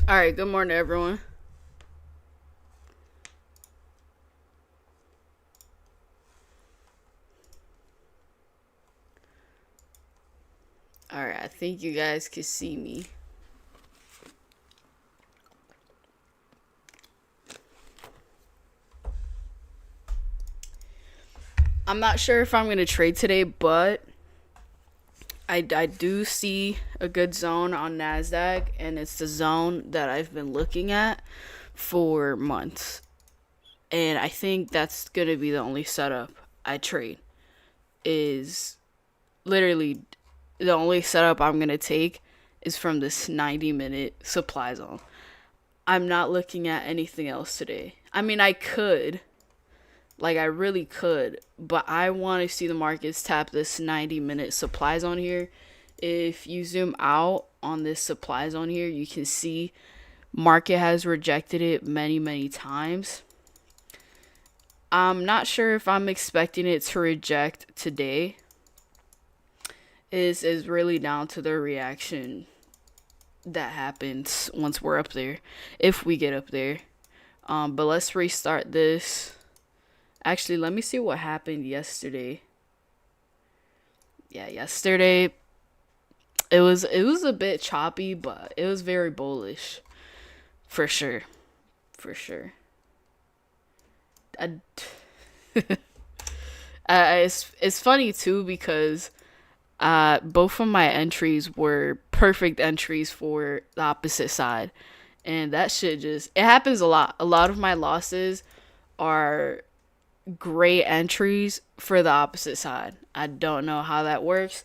All right, good morning, everyone. All right, I think you guys can see me. I'm not sure if I'm going to trade today, but I do see a good zone on NASDAQ, and it's the zone that I've been looking at for months. And I think that's going to be the only setup I trade, is literally the only setup I'm going to take is from this 90-minute supply zone. I'm not looking at anything else today. I mean, I could, like, I really could, but I want to see the markets tap this 90-minute supply zone here. If you zoom out on this supply zone here, you can see market has rejected it many, many times. I'm not sure if I'm expecting it to reject today. Is really down to the reaction that happens once we're up there, if we get up there. But let's restart this. Actually, let me see what happened yesterday. Yeah, yesterday it was a bit choppy, but it was very bullish, for sure, for sure. I, it's funny too because both of my entries were perfect entries for the opposite side, and that shit just it happens a lot. A lot of my losses are great entries for the opposite side. I don't know how that works.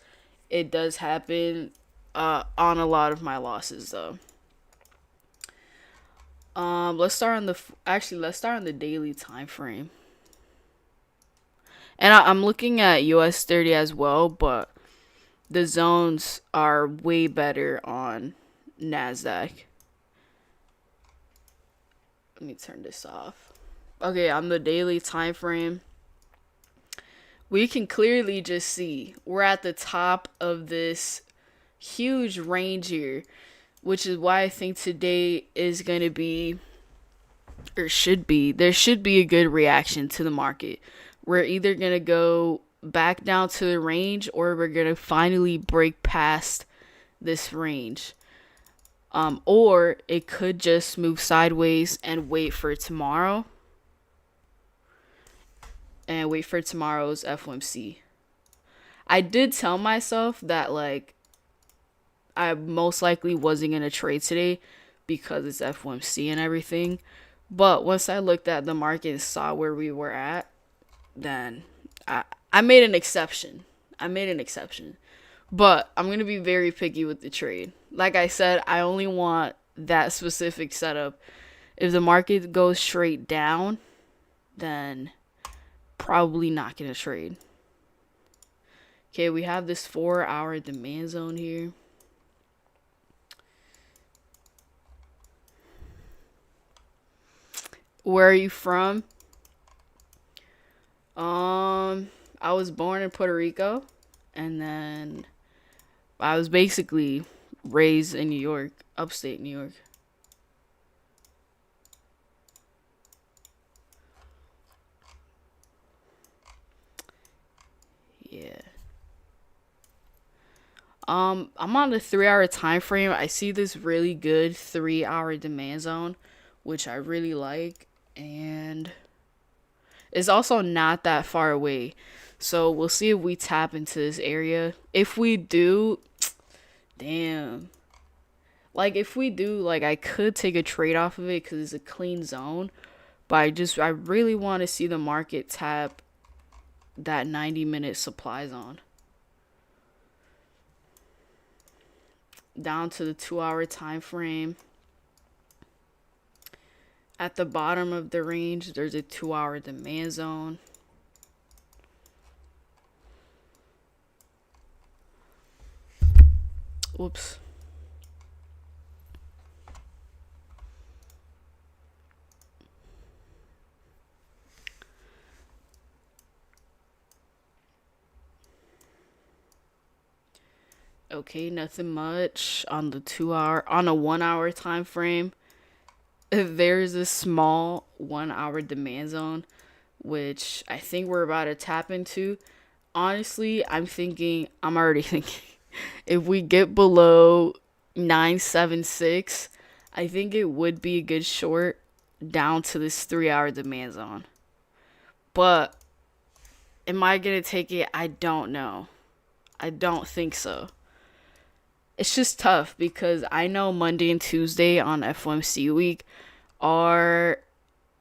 It does happen on a lot of my losses though. Let's start on the actually let's start on the daily time frame. And I'm looking at US 30 as well, but the zones are way better on Nasdaq. Let me turn this off. Okay, on the daily time frame, we can clearly just see we're at the top of this huge range here, which is why I think today is going to be, or should be, there should be a good reaction to the market. We're either going to go back down to the range or we're going to finally break past this range. Or it could just move sideways and wait for tomorrow and wait for tomorrow's FOMC. I did tell myself that, like, I most likely wasn't going to trade today because it's FOMC and everything. But once I looked at the market and saw where we were at, then I made an exception. I made an exception. But I'm going to be very picky with the trade. Like I said, I only want that specific setup. If the market goes straight down, then probably not going to trade. Okay, we have this 4-hour demand zone here. Where are you from? I was born in Puerto Rico, and then I was basically raised in New York, upstate New York. Yeah. I'm on the 3-hour time frame. I see this really good 3-hour demand zone, which I really like, and it's also not that far away. So we'll see if we tap into this area. If we do, damn. Like, if we do, like, I could take a trade off of it because it's a clean zone. But I really want to see the market tap that 90-minute supply zone. Down to the 2-hour time frame. At the bottom of the range, there's a 2-hour demand zone. Whoops. Okay, nothing much on the 2 hour, on a 1 hour time frame. There's a small 1 hour demand zone, which I think we're about to tap into. Honestly, I'm already thinking, if we get below 976, I think it would be a good short down to this 3 hour demand zone. But am I going to take it? I don't know. I don't think so. It's just tough because I know Monday and Tuesday on FOMC week are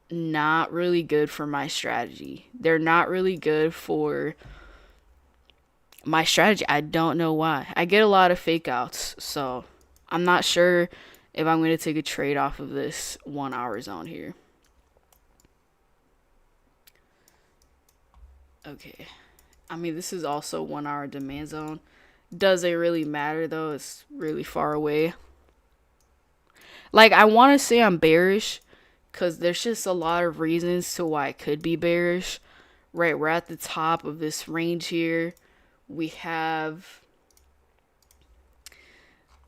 not really good for my strategy. They're not really good for my strategy. I don't know why. I get a lot of fake outs, so I'm not sure if I'm going to take a trade off of this 1 hour zone here. Okay. I mean, this is also 1 hour demand zone. Does it really matter though? It's really far away. Like, I want to say I'm bearish because there's just a lot of reasons to why I could be bearish. Right, we're at the top of this range here. We have,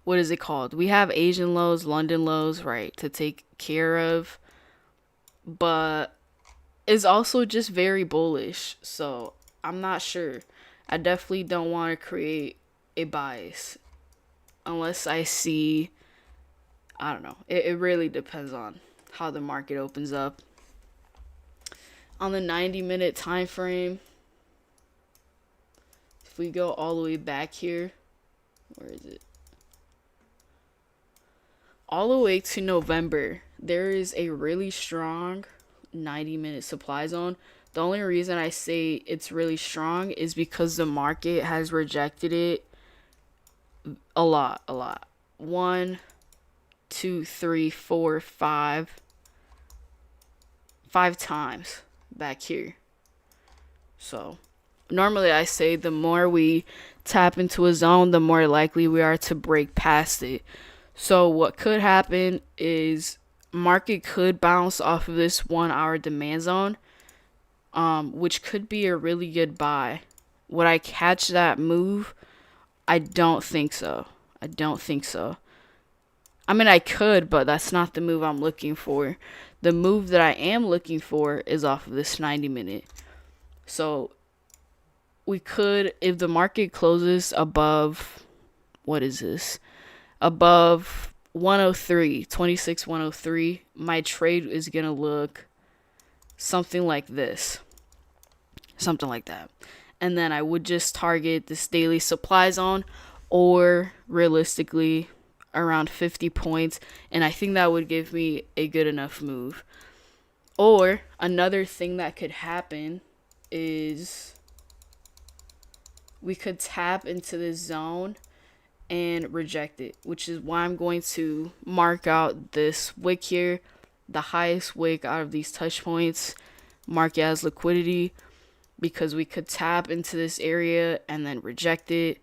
what is it called? We have Asian lows, London lows, right, to take care of. But it's also just very bullish. So I'm not sure. I definitely don't want to create a bias unless I see, I don't know. It really depends on how the market opens up. On the 90-minute time frame, if we go all the way back here, where is it? All the way to November, there is a really strong 90-minute supply zone. The only reason I say it's really strong is because the market has rejected it a lot. One, two, three, four, five times back here. So normally I say the more we tap into a zone, the more likely we are to break past it. So what could happen is market could bounce off of this 1 hour demand zone, which could be a really good buy. Would I catch that move? I don't think so. I mean, I could, but that's not the move I'm looking for. The move that I am looking for is off of this 90-minute. So we could, if the market closes above, what is this? Above 103, 26, 103, my trade is going to look something like this. Something like that. And then I would just target this daily supply zone, or realistically around 50 points. And I think that would give me a good enough move. Or another thing that could happen is we could tap into this zone and reject it, which is why I'm going to mark out this wick here, the highest wick out of these touch points, mark it as liquidity, because we could tap into this area and then reject it.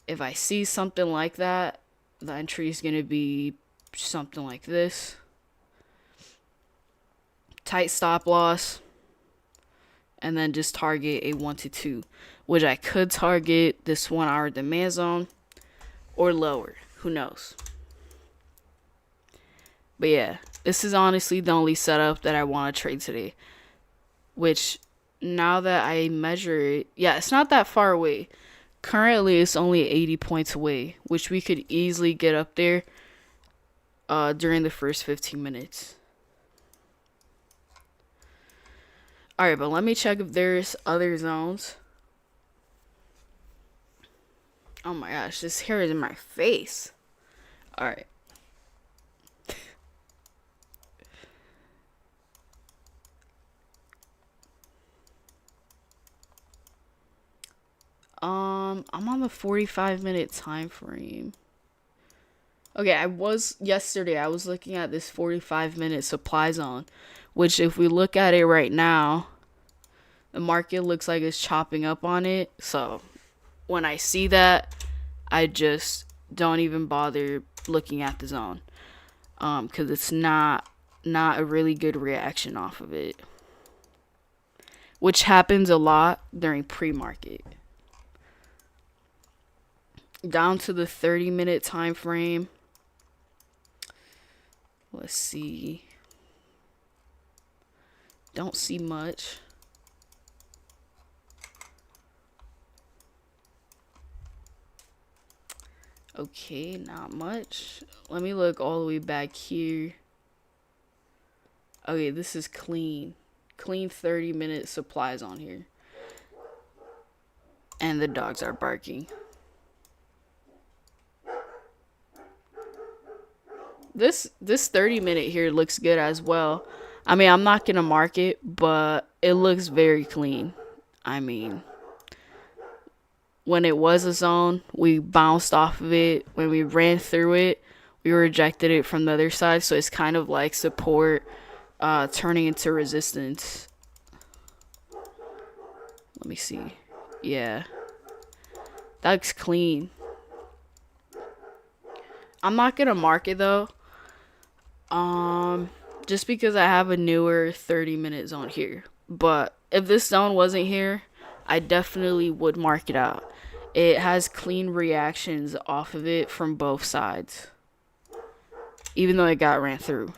If I see something like that, the entry is going to be something like this. Tight stop loss. And then just target a 1 to 2, which I could target this 1 hour demand zone or lower. Who knows? But yeah, this is honestly the only setup that I want to trade today. Which, now that I measure it, yeah, it's not that far away. Currently, it's only 80 points away, which we could easily get up there during the first 15 minutes. Alright, but let me check if there's other zones. Oh my gosh, this hair is in my face. Alright. I'm on the 45-minute time frame. Okay, yesterday I was looking at this 45-minute supply zone, which if we look at it right now, the market looks like it's chopping up on it. So when I see that, I just don't even bother looking at the zone, because it's not a really good reaction off of it, which happens a lot during pre-market. down to the 30-minute time frame. Let's see. Don't see much. Okay, not much. Let me look all the way back here. Okay, this is clean. Clean 30-minute supplies on here. And the dogs are barking. This 30-minute here looks good as well. I mean, I'm not going to mark it, but it looks very clean. I mean, when it was a zone, we bounced off of it. When we ran through it, we rejected it from the other side. So it's kind of like support turning into resistance. Let me see. Yeah. That looks clean. I'm not going to mark it though. Just because I have a newer 30-minute zone here. But if this zone wasn't here, I definitely would mark it out. It has clean reactions off of it from both sides. Even though it got ran through.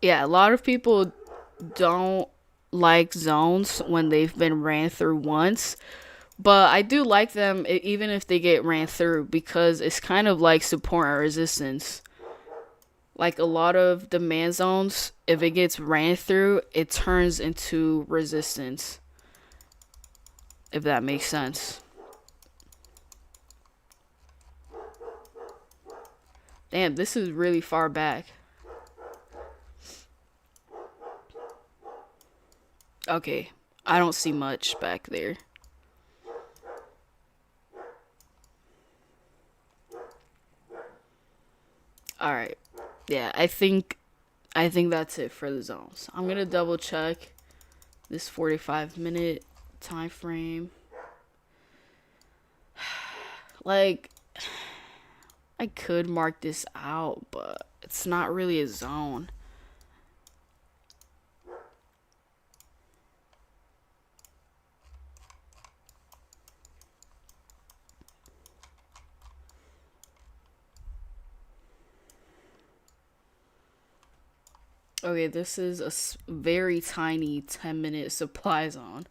Yeah, a lot of people don't like zones when they've been ran through once. But I do like them even if they get ran through because it's kind of like support and resistance. Like a lot of demand zones, if it gets ran through, it turns into resistance. If that makes sense. Damn, this is really far back. Okay, I don't see much back there. Alright. Yeah, I think that's it for the zones. I'm gonna double check this 45-minute time frame. Like, I could mark this out, but it's not really a zone. Okay, this is a very tiny 10-minute supply zone,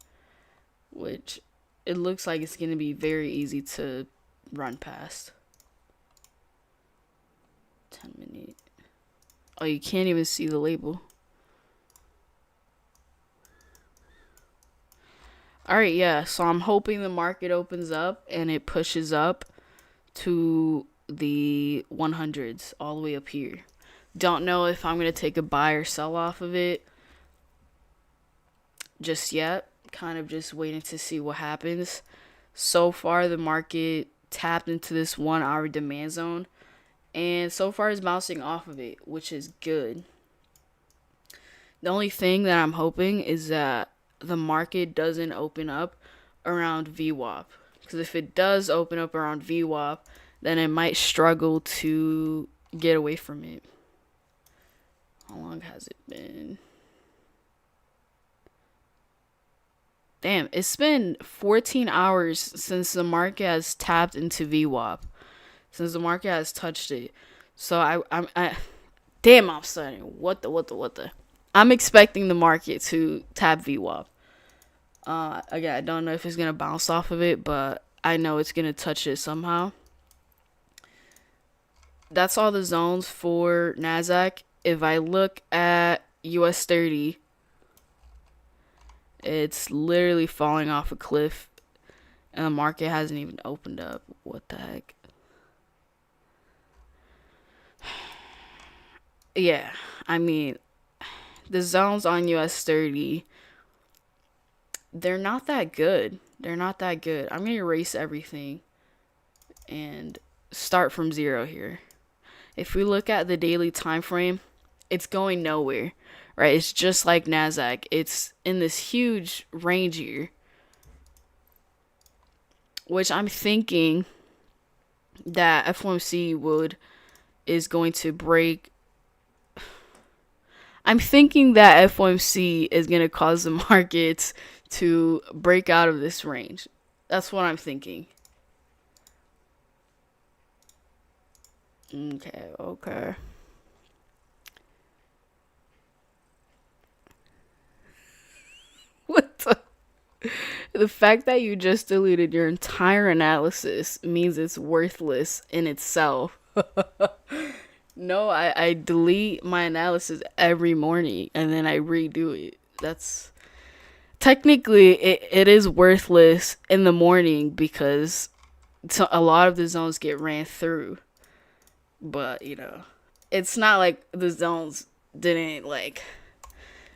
which it looks like it's going to be very easy to run past. 10-minute. Oh, you can't even see the label. Alright, yeah, so I'm hoping the market opens up and it pushes up to the 100s all the way up here. Don't know if I'm going to take a buy or sell off of it just yet. Kind of just waiting to see what happens. So far, the market tapped into this 1 hour demand zone. And so far, it's bouncing off of it, which is good. The only thing that I'm hoping is that the market doesn't open up around VWAP. Because if it does open up around VWAP, then it might struggle to get away from it. How long has it been? Damn, it's been 14 hours since the market has tapped into VWAP. Since the market has touched it. So damn, I'm studying. What the? I'm expecting the market to tap VWAP. Again, I don't know if it's going to bounce off of it, but I know it's going to touch it somehow. That's all the zones for NASDAQ. If I look at US 30, it's literally falling off a cliff. And the market hasn't even opened up. What the heck? Yeah, I mean, the zones on US 30, they're not that good. I'm going to erase everything and start from zero here. If we look at the daily time frame, it's going nowhere, right? It's just like NASDAQ. It's in this huge range here, which I'm thinking that FOMC is going to break. I'm thinking that FOMC is going to cause the markets to break out of this range. That's what I'm thinking. Okay, okay. What the fact that you just deleted your entire analysis means it's worthless in itself. No, I delete my analysis every morning and then I redo it. That's technically it is worthless in the morning because a lot of the zones get ran through. But, it's not like the zones didn't like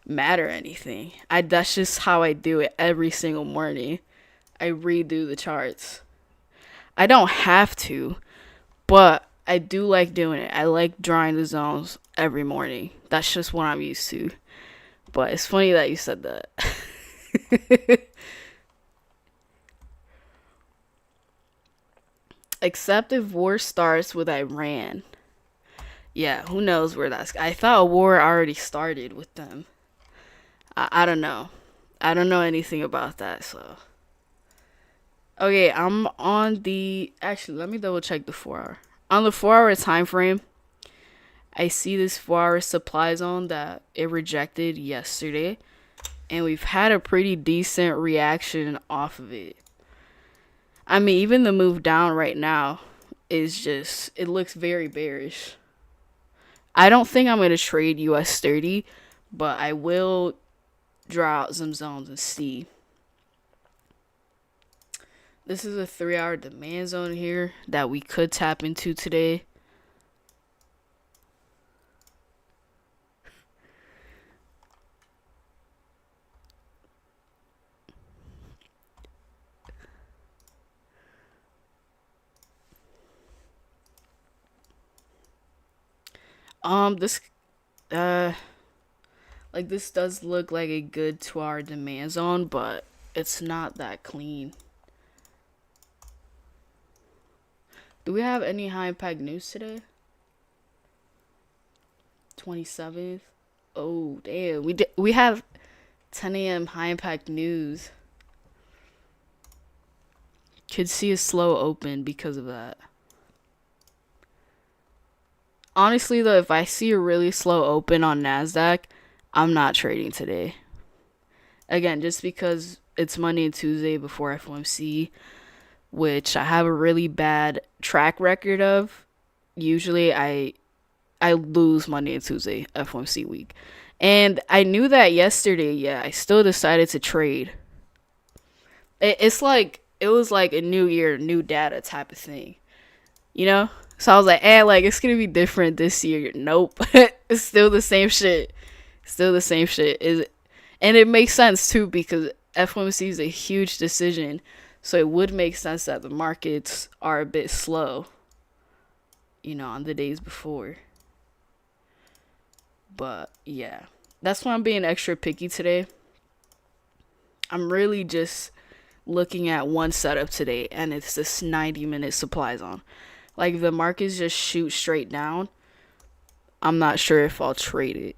matter anything. That's just how I do it every single morning. I redo the charts. I don't have to, but I do like doing it. I like drawing the zones every morning. That's just what I'm used to. But it's funny that you said that. Except if war starts with Iran. Yeah, who knows where that's. I thought a war already started with them. I don't know. I don't know anything about that, so. Okay, I'm on the. Actually, let me double check the 4 hour. On the 4 hour time frame, I see this 4 hour supply zone that it rejected yesterday, and we've had a pretty decent reaction off of it. I mean, even the move down right now is just, it looks very bearish. I don't think I'm going to trade US 30, but I will draw out some zones and see. This is a 3 hour demand zone here that we could tap into today. This like this does look like a good 2 hour demand zone, but it's not that clean. Do we have any high impact news today? 27th. Oh damn, we have 10 a.m. high impact news. Could see a slow open because of that. Honestly though, if I see a really slow open on NASDAQ, I'm not trading today. Again, just because it's Monday and Tuesday before FOMC, which I have a really bad track record of. Usually I lose Monday and Tuesday FOMC week. And I knew that yesterday, yeah, I still decided to trade. It's like, it was like a new year, new data type of thing. You know? So I was like, like, it's going to be different this year. Nope. It's still the same shit. Still the same shit. And it makes sense, too, because FOMC is a huge decision. So it would make sense that the markets are a bit slow, on the days before. But, yeah. That's why I'm being extra picky today. I'm really just looking at one setup today, and it's this 90-minute supply zone. Like, if the markets just shoot straight down, I'm not sure if I'll trade it.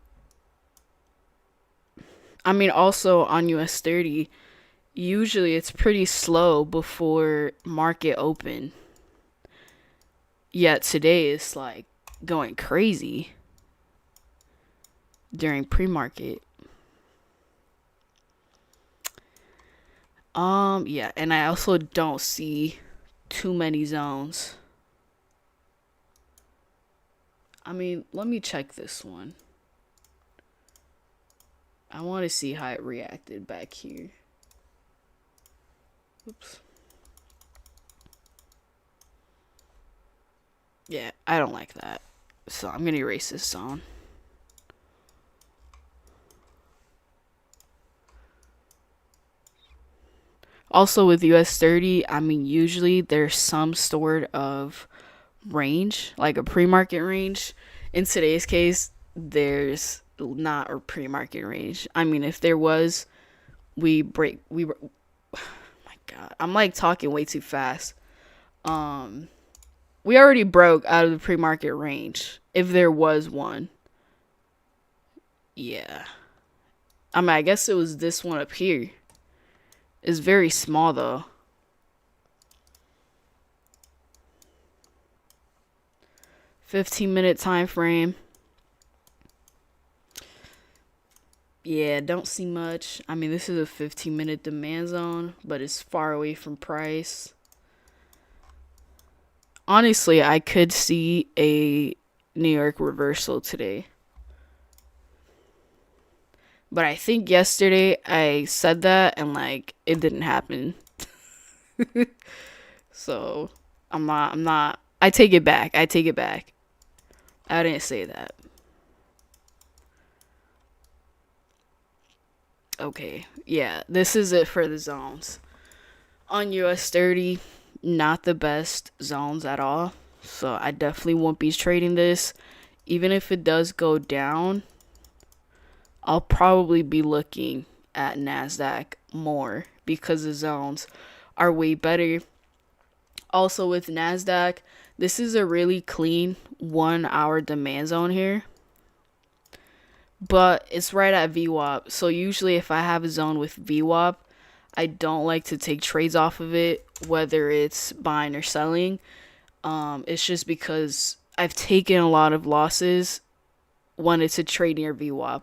I mean, also on US 30, usually it's pretty slow before market open. Yet today it's like going crazy during pre-market. Yeah, and I also don't see too many zones. I mean, let me check this one. I want to see how it reacted back here. Oops. Yeah, I don't like that. So I'm going to erase this zone. Also with US 30, I mean, usually there's some sort of range, like a pre-market range. In today's case, there's not a pre-market range. I mean, if there was, we were, oh my god, I'm like talking way too fast. We already broke out of the pre-market range if there was one. Yeah. I mean, I guess it was this one up here. It's very small though. 15-minute time frame. Yeah, don't see much. I mean, this is a 15-minute demand zone, but it's far away from price. Honestly, I could see a New York reversal today. But I think yesterday I said that and like it didn't happen. So I'm not I take it back. I take it back. I didn't say that. Okay. Yeah, this is it for the zones. On US 30, not the best zones at all. So I definitely won't be trading this. Even if it does go down, I'll probably be looking at NASDAQ more because the zones are way better. Also, with NASDAQ, this is a really clean 1 hour demand zone here, but it's right at VWAP. So, usually, if I have a zone with VWAP, I don't like to take trades off of it, whether it's buying or selling. It's just because I've taken a lot of losses when it's a trade near VWAP.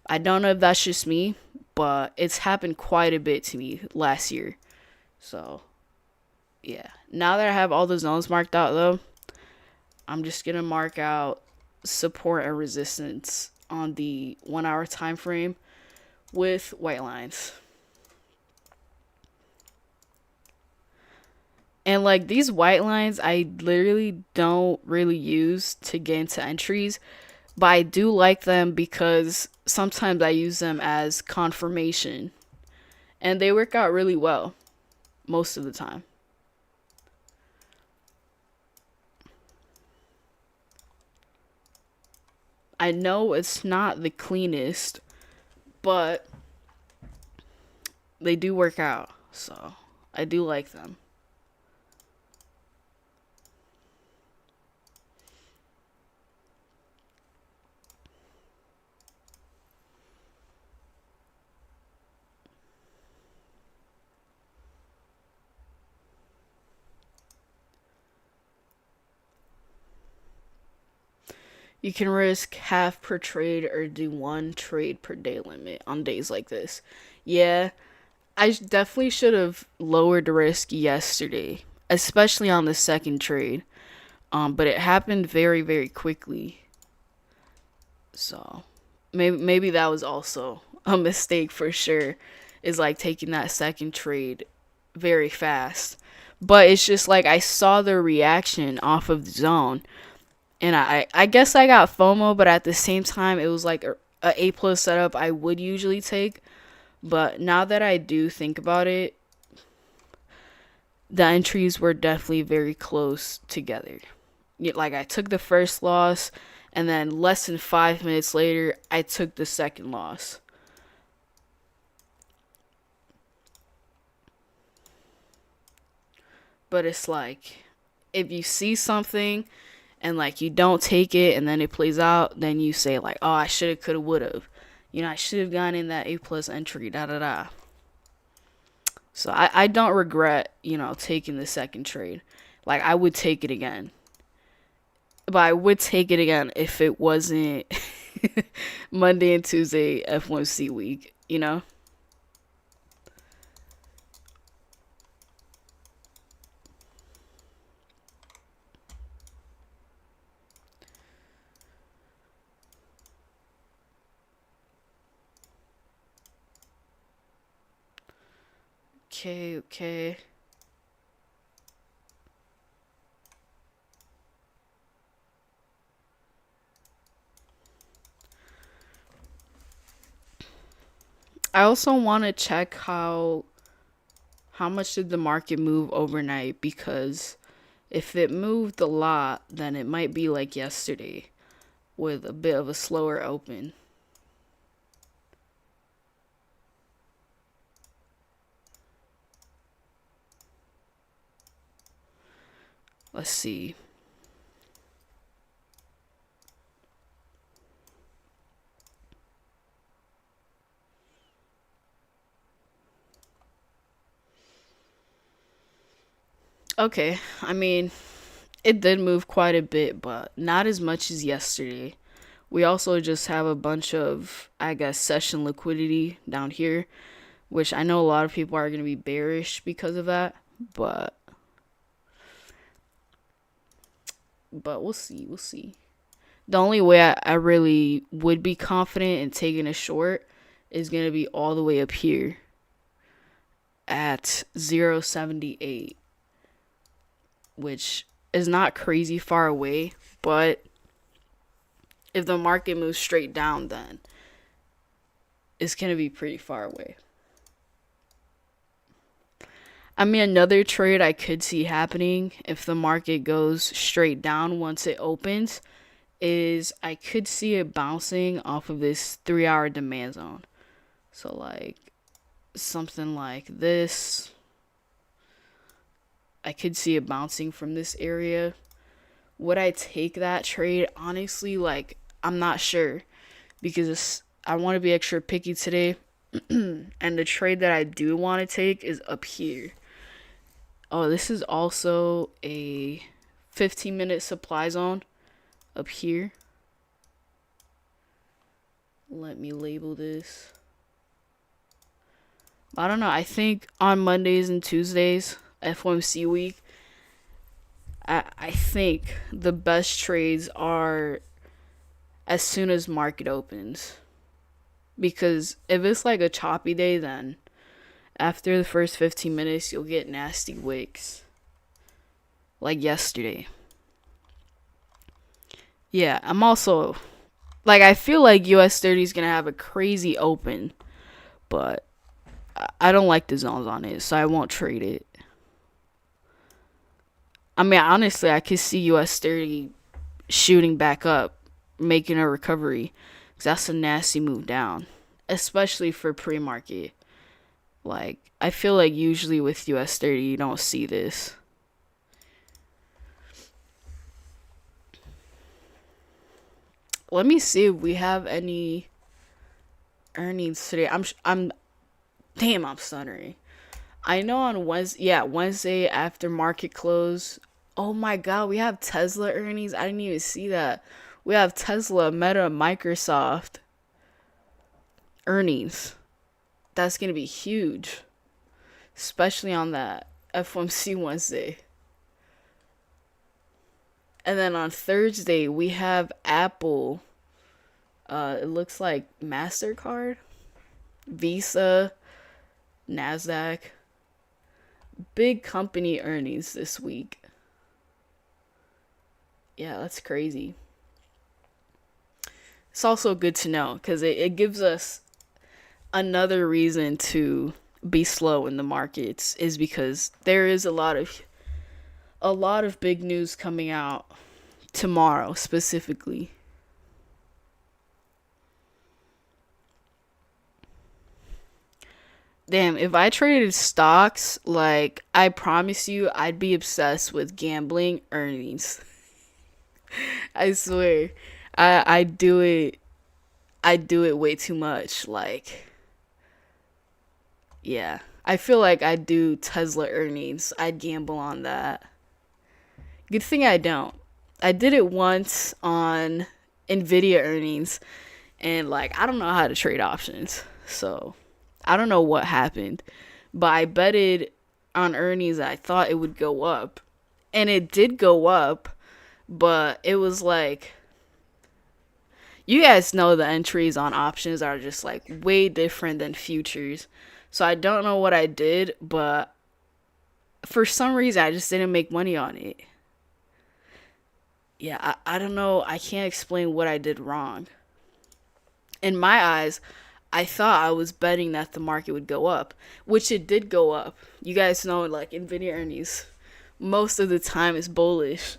I don't know if that's just me, but it's happened quite a bit to me last year. So, yeah. Now that I have all the zones marked out, though, I'm just going to mark out support and resistance on the 1 hour time frame with white lines. And like these white lines, I literally don't really use to get into entries, but I do like them because sometimes I use them as confirmation, and they work out really well most of the time. I know it's not the cleanest, but they do work out, so I do like them. You can risk half per trade or do one trade per day limit on days like this. Yeah, I definitely should have lowered the risk yesterday, especially on the second trade. But it happened very, very quickly. So maybe that was also a mistake for sure. Is like taking that second trade very fast. But it's just like I saw the reaction off of the zone, and I guess I got FOMO, but at the same time it was like a plus setup I would usually take. But now that I do think about it, the entries were definitely very close together. Like I took the first loss, and then less than 5 minutes later, I took the second loss. But it's like if you see something and like you don't take it and then it plays out, then you say like, oh, I should have, could have, would have. I should have gone in that A plus entry. Da da da. So I don't regret taking the second trade. Like I would take it again, but I would take it again if it wasn't Monday and Tuesday F1C week. Okay, okay. I also want to check how much did the market move overnight, because if it moved a lot, then it might be like yesterday with a bit of a slower open. Let's see. Okay, I mean, it did move quite a bit, but not as much as yesterday. We also just have a bunch of, I guess, session liquidity down here, which I know a lot of people are going to be bearish because of that, but we'll see, we'll see. The only way I really would be confident in taking a short is going to be all the way up here at 0.78, which is not crazy far away, but if the market moves straight down, then it's going to be pretty far away. I mean, another trade I could see happening if the market goes straight down once it opens is I could see it bouncing off of this 3 hour demand zone. So, like, something like this. I could see it bouncing from this area. Would I take that trade? Honestly, like, I'm not sure because I want to be extra picky today. And the trade that I do want to take is up here. Oh, this is also a 15-minute supply zone up here. Let me label this. I don't know. I think on Mondays and Tuesdays, FOMC week, I think the best trades are as soon as market opens. Because if it's like a choppy day, then after the first 15 minutes, you'll get nasty wicks. Like yesterday. Yeah, I'm also... Like, I feel like US 30 is going to have a crazy open. But I don't like the zones on it, so I won't trade it. I mean, honestly, I could see US 30 shooting back up, making a recovery. Because that's a nasty move down. Especially for pre-market. Like, I feel like usually with US 30, you don't see this. Let me see if we have any earnings today. Damn, I'm stuttering. I know on Wednesday after market close. Oh my god, we have Tesla earnings. I didn't even see that. We have Tesla, Meta, Microsoft earnings. That's gonna be huge, especially on that FOMC Wednesday. And then on Thursday we have Apple. It looks like MasterCard, Visa, Nasdaq. Big company earnings this week. Yeah, that's crazy. It's also good to know because it gives us another reason to be slow in the markets is because there is a lot of big news coming out tomorrow specifically. Damn, if I traded stocks, like I promise you I'd be obsessed with gambling earnings. I swear. I do it I do it way too much. Like, yeah. I feel like I'd do Tesla earnings. I'd gamble on that. Good thing I don't. I did it once on Nvidia earnings and like I don't know how to trade options. So, I don't know what happened, but I betted on earnings I thought it would go up. And it did go up, but it was like you guys know the entries on options are just like way different than futures. So I don't know what I did, but for some reason I just didn't make money on it. Yeah, I don't know. I can't explain what I did wrong. In my eyes, I thought I was betting that the market would go up, which it did go up. You guys know, like, Nvidia earnings, most of the time is bullish.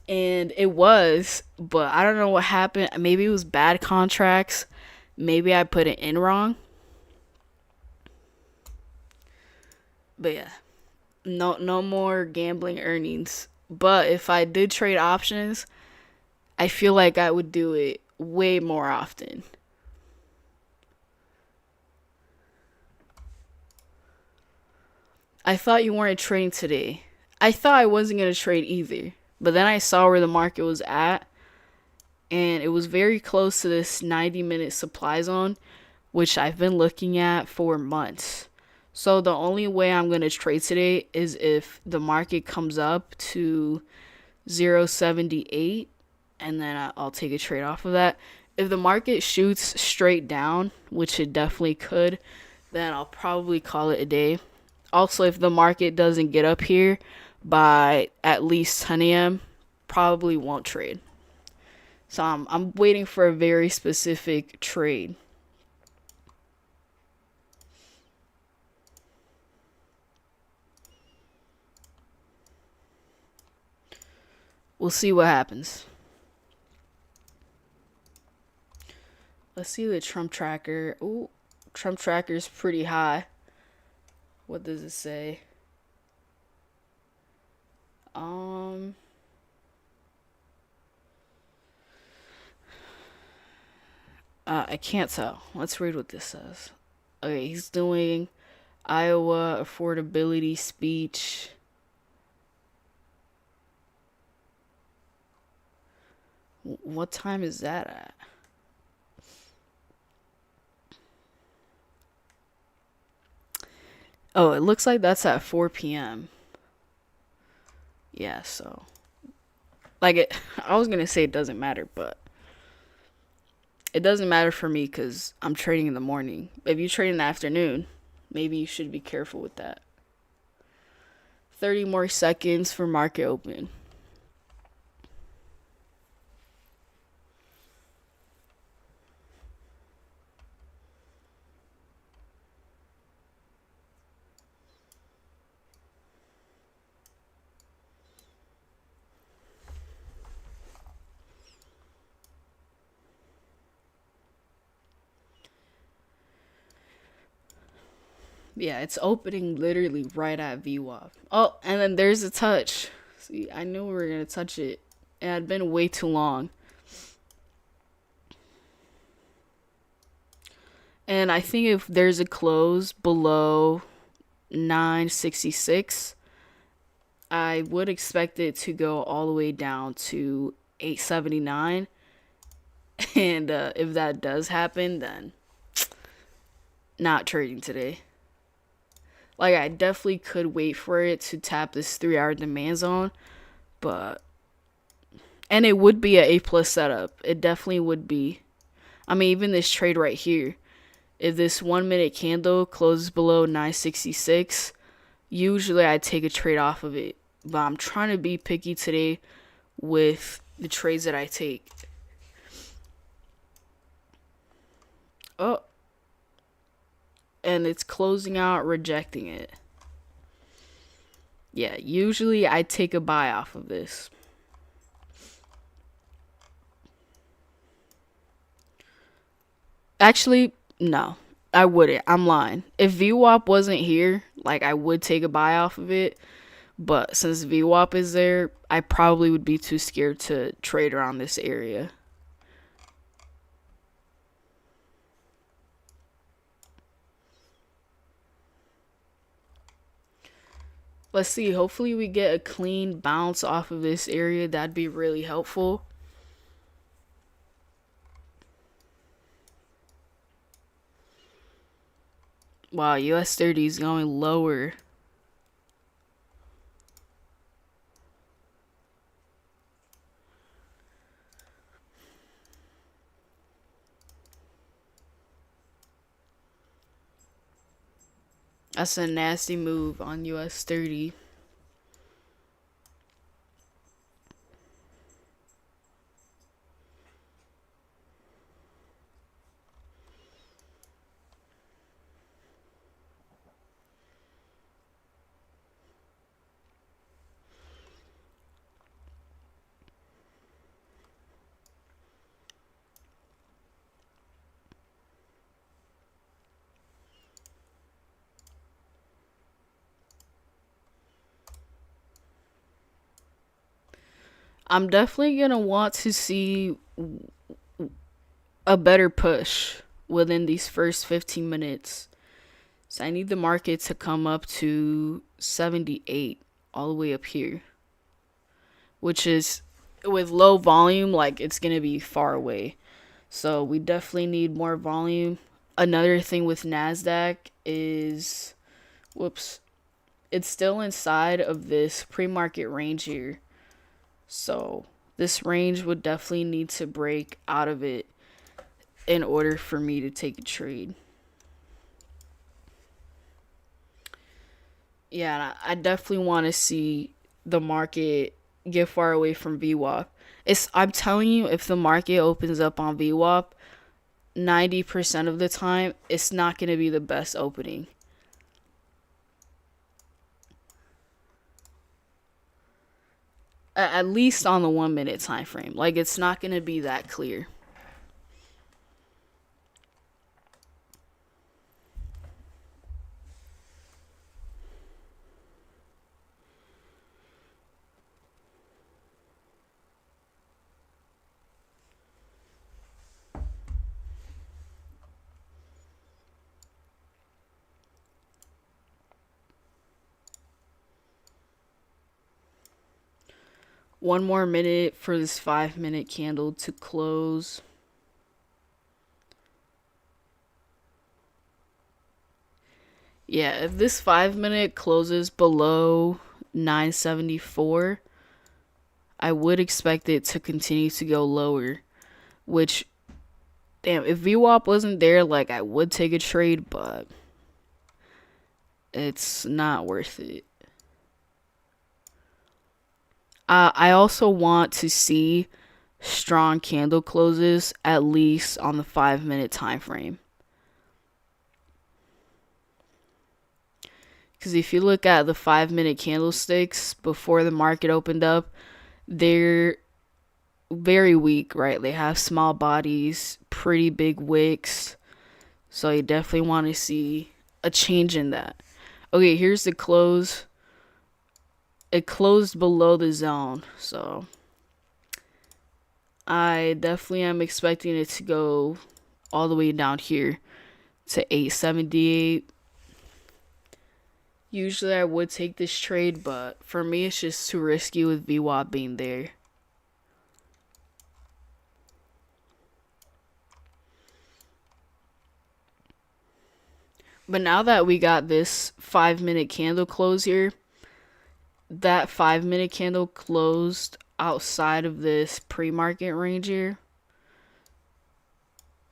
And it was, but I don't know what happened. Maybe it was bad contracts. Maybe I put it in wrong. But yeah, no more gambling earnings. But if I did trade options, I feel like I would do it way more often. I thought you weren't trading today. I thought I wasn't going to trade either. But then I saw where the market was at, and it was very close to this 90-minute supply zone, which I've been looking at for months. So the only way I'm going to trade today is if the market comes up to 0.78, and then I'll take a trade off of that. If the market shoots straight down, which it definitely could, then I'll probably call it a day. Also, if the market doesn't get up here by at least 10 a.m., probably won't trade. So I'm waiting for a very specific trade. We'll see what happens. Let's see the Trump tracker. Ooh, Trump tracker is pretty high. What does it say? I can't tell. Let's read what this says. Okay, he's doing Iowa affordability speech. What time is that at? Oh, it looks like that's at 4 p.m. Yeah, so like it I was going to say it doesn't matter, but it doesn't matter for me cuz I'm trading in the morning. If you trade in the afternoon, maybe you should be careful with that. 30 more seconds for market open. Yeah, it's opening literally right at VWAP. Oh, and then there's a touch. See, I knew we were going to touch it. It had been way too long. And I think if there's a close below 966, I would expect it to go all the way down to 879. And if that does happen, then not trading today. Like, I definitely could wait for it to tap this 3-hour demand zone, but and it would be a A+ setup. It definitely would be. I mean, even this trade right here, if this 1-minute candle closes below 966, usually I take a trade off of it. But I'm trying to be picky today with the trades that I take. Oh, and it's closing out, rejecting it. Yeah, usually I take a buy off of this. Actually, no, I wouldn't. I'm lying. If VWAP wasn't here, like, I would take a buy off of it. But since VWAP is there, I probably would be too scared to trade around this area. Let's see. Hopefully we get a clean bounce off of this area. That'd be really helpful. Wow, US 30 is going lower. That's a nasty move on US 30. I'm definitely going to want to see a better push within these first 15 minutes. So I need the market to come up to 78. all the way up here, which is with low volume, like it's going to be far away. So we definitely need more volume. Another thing with NASDAQ is, whoops, it's still inside of this pre-market range here. So this range would definitely need to break out of it in order for me to take a trade. Yeah, I definitely want to see the market get far away from VWAP. I'm telling you, if the market opens up on VWAP, 90% of the time, it's not going to be the best opening. At least on the 1 minute time frame. Like, it's not going to be that clear. One more minute for this 5 minute candle to close. Yeah, if this 5 minute closes below 974, I would expect it to continue to go lower. Which, damn, if VWAP wasn't there, like, I would take a trade, but it's not worth it. I also want to see strong candle closes, at least on the 5 minute time frame. Because if you look at the 5 minute candlesticks before the market opened up, they're very weak, right? They have small bodies, pretty big wicks. So you definitely want to see a change in that. Okay, here's the close. It closed below the zone, so I definitely am expecting it to go all the way down here to 878. Usually I would take this trade, but for me it's just too risky with VWAP being there. But now that we got this 5 minute candle close here, that 5 minute candle closed outside of this pre-market range here.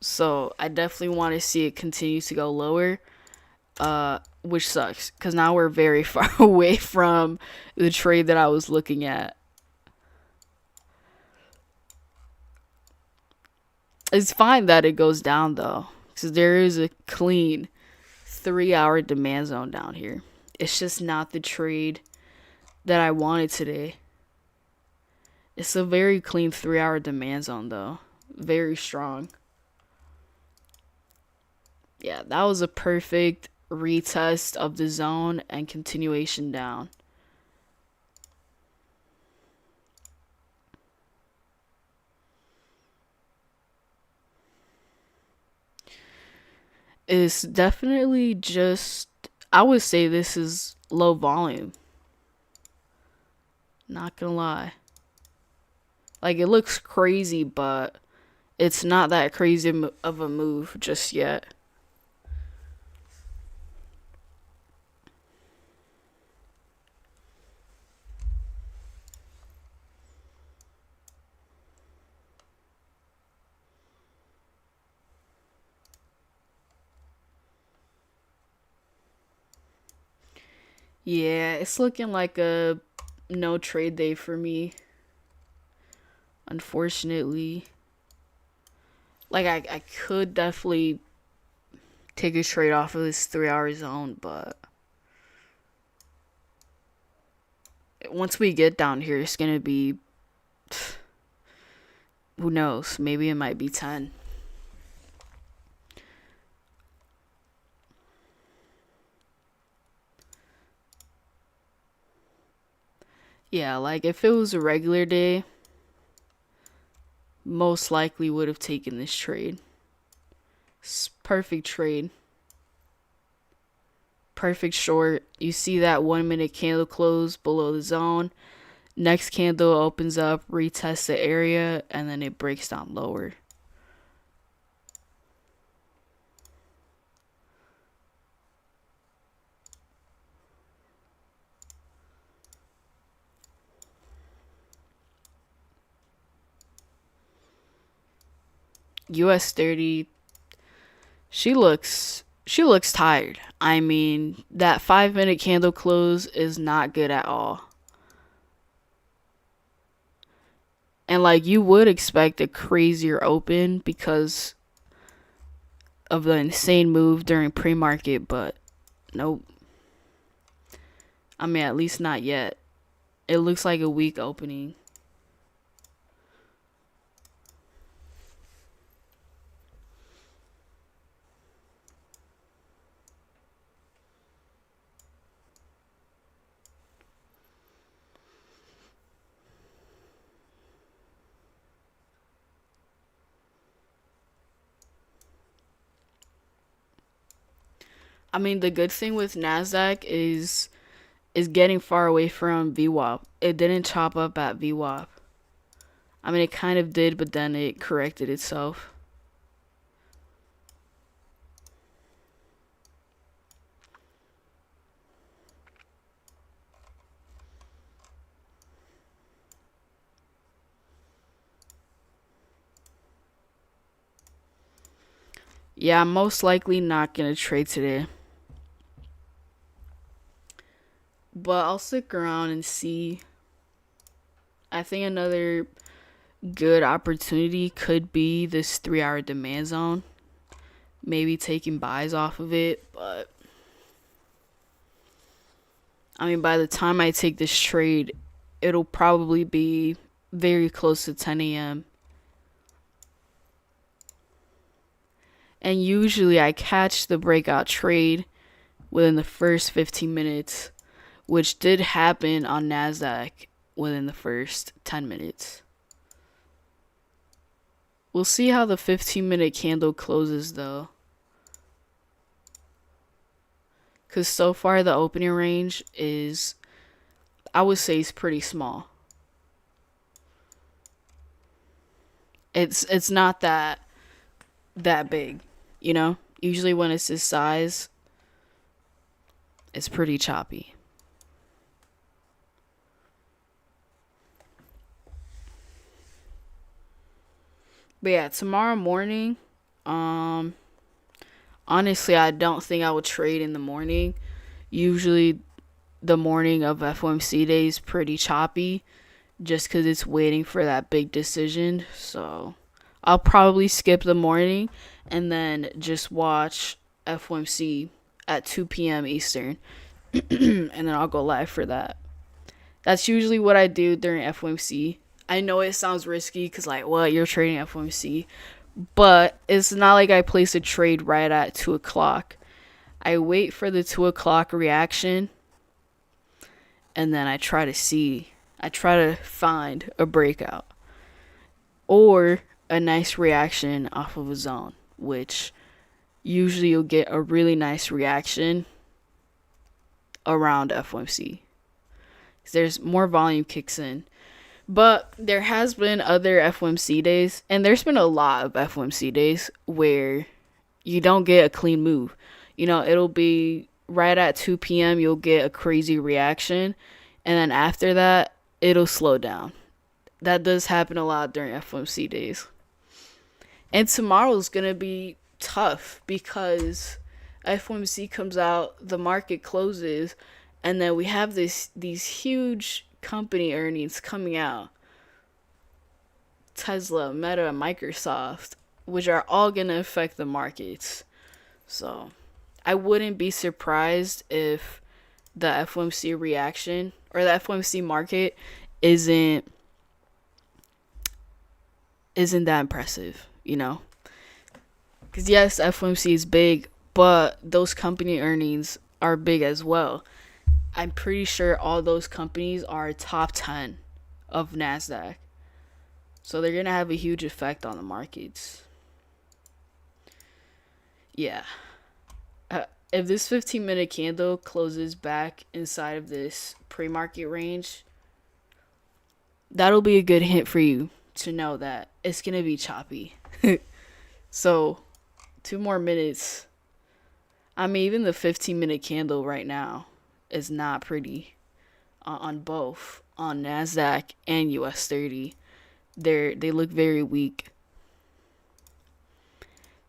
So I definitely want to see it continue to go lower, which sucks because now we're very far away from the trade that I was looking at. It's fine that it goes down though, because there is a clean 3 hour demand zone down here. It's just not the trade that I wanted today. It's a very clean 3 hour demand zone though. Very strong. Yeah, that was a perfect retest of the zone and continuation down. It's definitely just, I would say this is low volume. Not gonna lie. Like, it looks crazy, but it's not that crazy of a move just yet. Yeah, it's looking like a no trade day for me. Unfortunately. Like, I could definitely take a trade off of this 3 hour zone, but once we get down here, it's gonna be, who knows, maybe it might be 10. Yeah, like if it was a regular day, most likely would have taken this trade. Perfect trade. perfect short. You see that 1 minute candle close below the zone. Next candle opens up, retests the area, and then it breaks down lower. US 30, she looks tired. I mean, that 5 minute candle close is not good at all. And like you would expect a crazier open because of the insane move during pre-market, but nope. I mean, at least not yet. It looks like a weak opening. I mean, the good thing with Nasdaq is getting far away from VWAP. It didn't chop up at VWAP. I mean, it kind of did, but then it corrected itself. Yeah, I'm most likely not gonna trade today, but I'll stick around and see. I think another good opportunity could be this 3 hour demand zone. Maybe taking buys off of it, but I mean, by the time I take this trade, it'll probably be very close to 10 a.m. And usually I catch the breakout trade within the first 15 minutes, which did happen on NASDAQ within the first 10 minutes. We'll see how the 15-minute candle closes though. Because so far the opening range is, I would say, is pretty small. It's not that big, you know? Usually when it's this size, it's pretty choppy. But yeah, tomorrow morning, um honestly, I don't think I would trade in the morning. Usually the morning of FOMC day is pretty choppy just cuz it's waiting for that big decision. So, I'll probably skip the morning and then just watch FOMC at 2 p.m. Eastern and then I'll go live for that. That's usually what I do during FOMC. I know it sounds risky because, like, what, you're trading FOMC, but it's not like I place a trade right at 2 o'clock. I wait for the 2 o'clock reaction and then I try to find a breakout or a nice reaction off of a zone, which usually you'll get a really nice reaction around FOMC. There's more volume kicks in. But there has been other FOMC days, and there's been a lot of FOMC days where you don't get a clean move. You know, it'll be right at 2 p.m., you'll get a crazy reaction, and then after that, it'll slow down. That does happen a lot during FOMC days. And tomorrow's going to be tough because FOMC comes out, the market closes, and then we have these huge company earnings coming out. Tesla, Meta, Microsoft, which are all going to affect the markets. So, I wouldn't be surprised if the FOMC reaction or the FOMC market isn't that impressive, you know? Because yes, FOMC is big, but those company earnings are big as well. I'm pretty sure all those companies are top 10 of NASDAQ. So they're going to have a huge effect on the markets. Yeah. If this 15-minute candle closes back inside of this pre-market range, that'll be a good hint for you to know that it's going to be choppy. So, 2 more minutes. I mean, even the 15-minute candle right now is not pretty on both, on NASDAQ and US 30. They look very weak.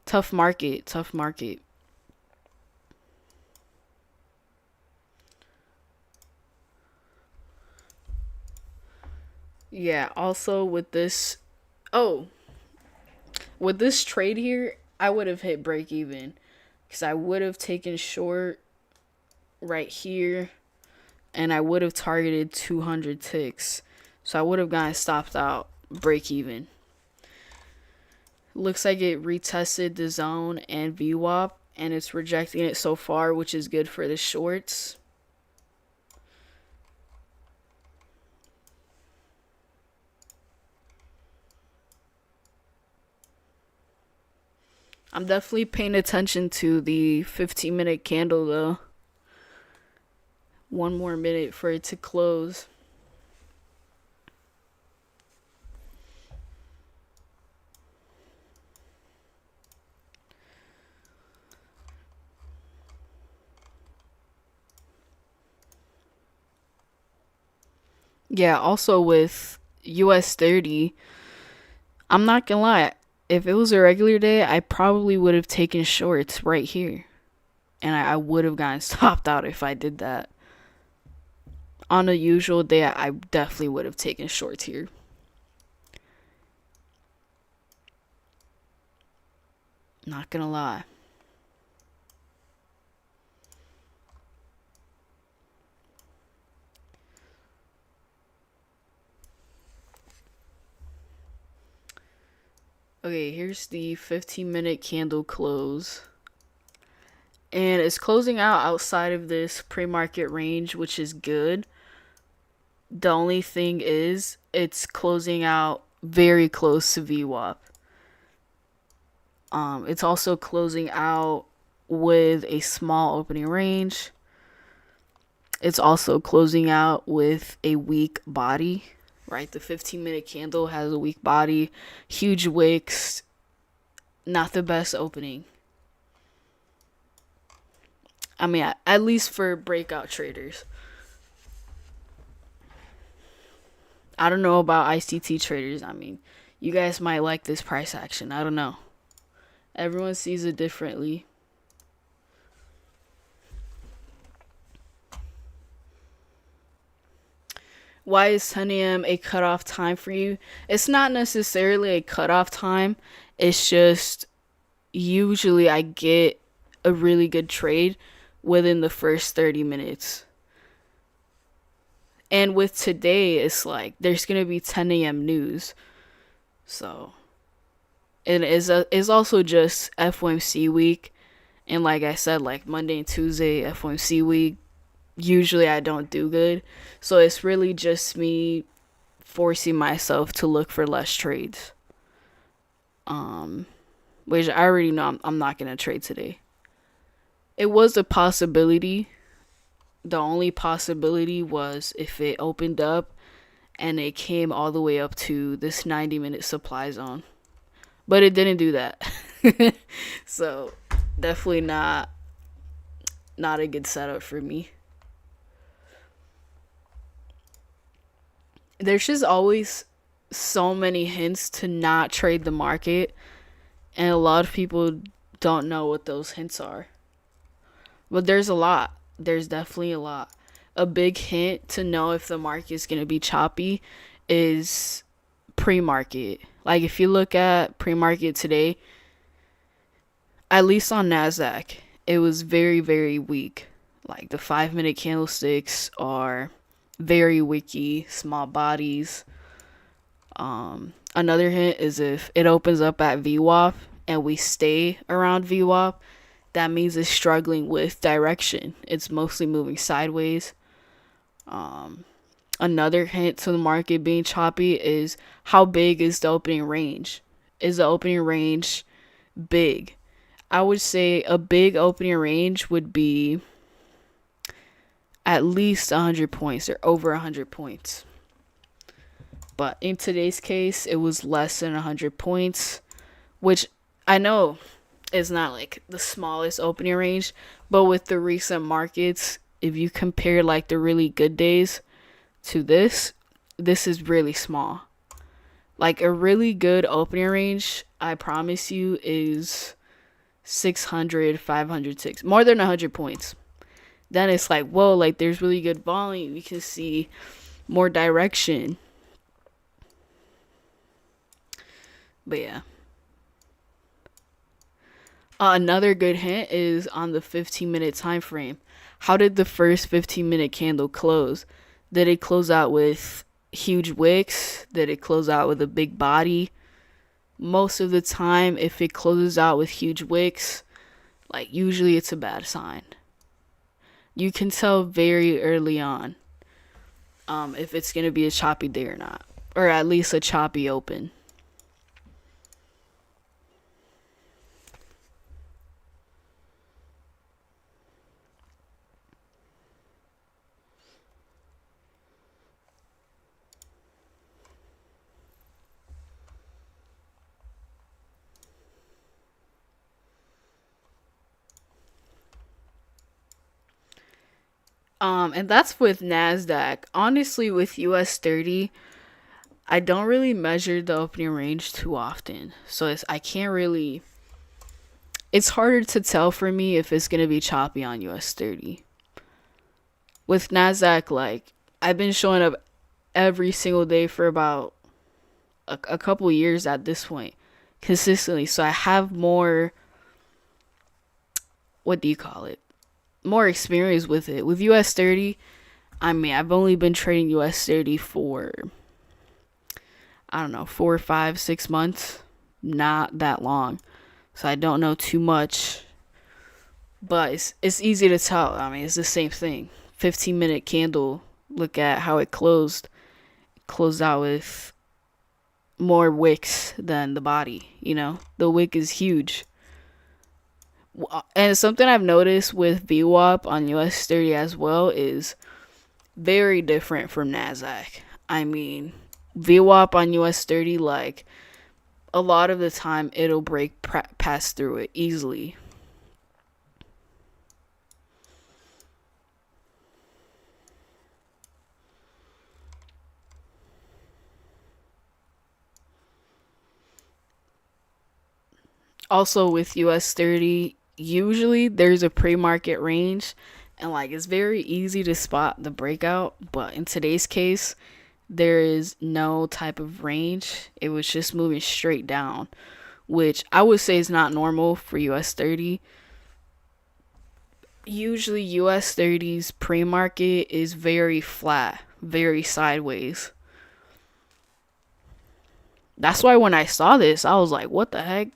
Tough market, tough market. Yeah, also with this, oh, with this trade here, I would have hit break even because I would have taken short right here and I would have targeted 200 ticks. So I would have gotten stopped out, break even. Looks like it retested the zone and VWAP and it's rejecting it so far, which is good for the shorts. I'm definitely paying attention to the 15-minute candle though. 1 more minute for it to close. Yeah, also with US 30, I'm not gonna lie. If it was a regular day, I probably would have taken shorts right here. And I would have gotten stopped out if I did that. On a usual day, I definitely would have taken shorts here. Not gonna lie. Okay, here's the 15-minute candle close. And it's closing out outside of this pre-market range, which is good. The only thing is it's closing out very close to VWAP. It's also closing out with a small opening range. It's also closing out with a weak body, right? The 15-minute candle has a weak body, huge wicks, not the best opening. I mean, at least for breakout traders. I don't know about ICT traders. I mean, you guys might like this price action. I don't know. Everyone sees it differently. Why is 10 a.m. a cutoff time for you? It's not necessarily a cutoff time. It's just usually I get a really good trade within the first 30 minutes. And with today, it's like there's going to be 10 a.m. news. So, it is also just FOMC week. And like I said, like Monday and Tuesday, FOMC week, usually I don't do good. So it's really just me forcing myself to look for less trades. Which I already know I'm not going to trade today. It was a possibility. The only possibility was if it opened up and it came all the way up to this 90-minute supply zone. But it didn't do that. So definitely not a good setup for me. There's just always so many hints to not trade the market, and a lot of people don't know what those hints are. But there's a lot. There's definitely a lot. A big hint to know if the market is going to be choppy is pre-market. Like if you look at pre-market today, at least on NASDAQ, it was very, very weak. Like the 5-minute candlesticks are very wicky, small bodies. Another hint is if it opens up at VWAP and we stay around VWAP, that means it's struggling with direction. It's mostly moving sideways. Another hint to the market being choppy is how big is the opening range? Is the opening range big? I would say a big opening range would be at least 100 points or over 100 points. But in today's case, it was less than 100 points, which I know is not like the smallest opening range, but with the recent markets, if you compare like the really good days to this is really small. Like a really good opening range, I promise you, is 600, 500, 6, more than 100 points. Then it's like, whoa, like there's really good volume. You can see more direction. But yeah. Another good hint is on the 15-minute time frame. How did the first 15-minute candle close? Did it close out with huge wicks? Did it close out with a big body? Most of the time, if it closes out with huge wicks, like usually it's a bad sign. You can tell very early on if it's going to be a choppy day or not, or at least a choppy open. And that's with NASDAQ. Honestly, with US 30, I don't really measure the opening range too often. So I can't really. It's harder to tell for me if it's going to be choppy on US 30. With NASDAQ, like, I've been showing up every single day for about a couple years at this point, consistently. So I have more. What do you call it? More experience with it. With US 30, I mean, I've only been trading US 30 for, I don't know, 4, 5, 6 months. Not that long. So I don't know too much. But it's easy to tell. I mean, it's the same thing. 15-minute candle. Look at how it closed. Closed out with more wicks than the body. You know, the wick is huge. And something I've noticed with VWAP on US 30 as well is very different from NASDAQ. I mean, VWAP on US 30, like, a lot of the time it'll break pass through it easily. Also with US 30, usually there's a pre-market range and like it's very easy to spot the breakout, but in today's case there is no type of range. It was just moving straight down, which I would say is not normal for US 30. Usually US 30's pre-market is very flat, very sideways. That's why when I saw this, I was like, what the heck?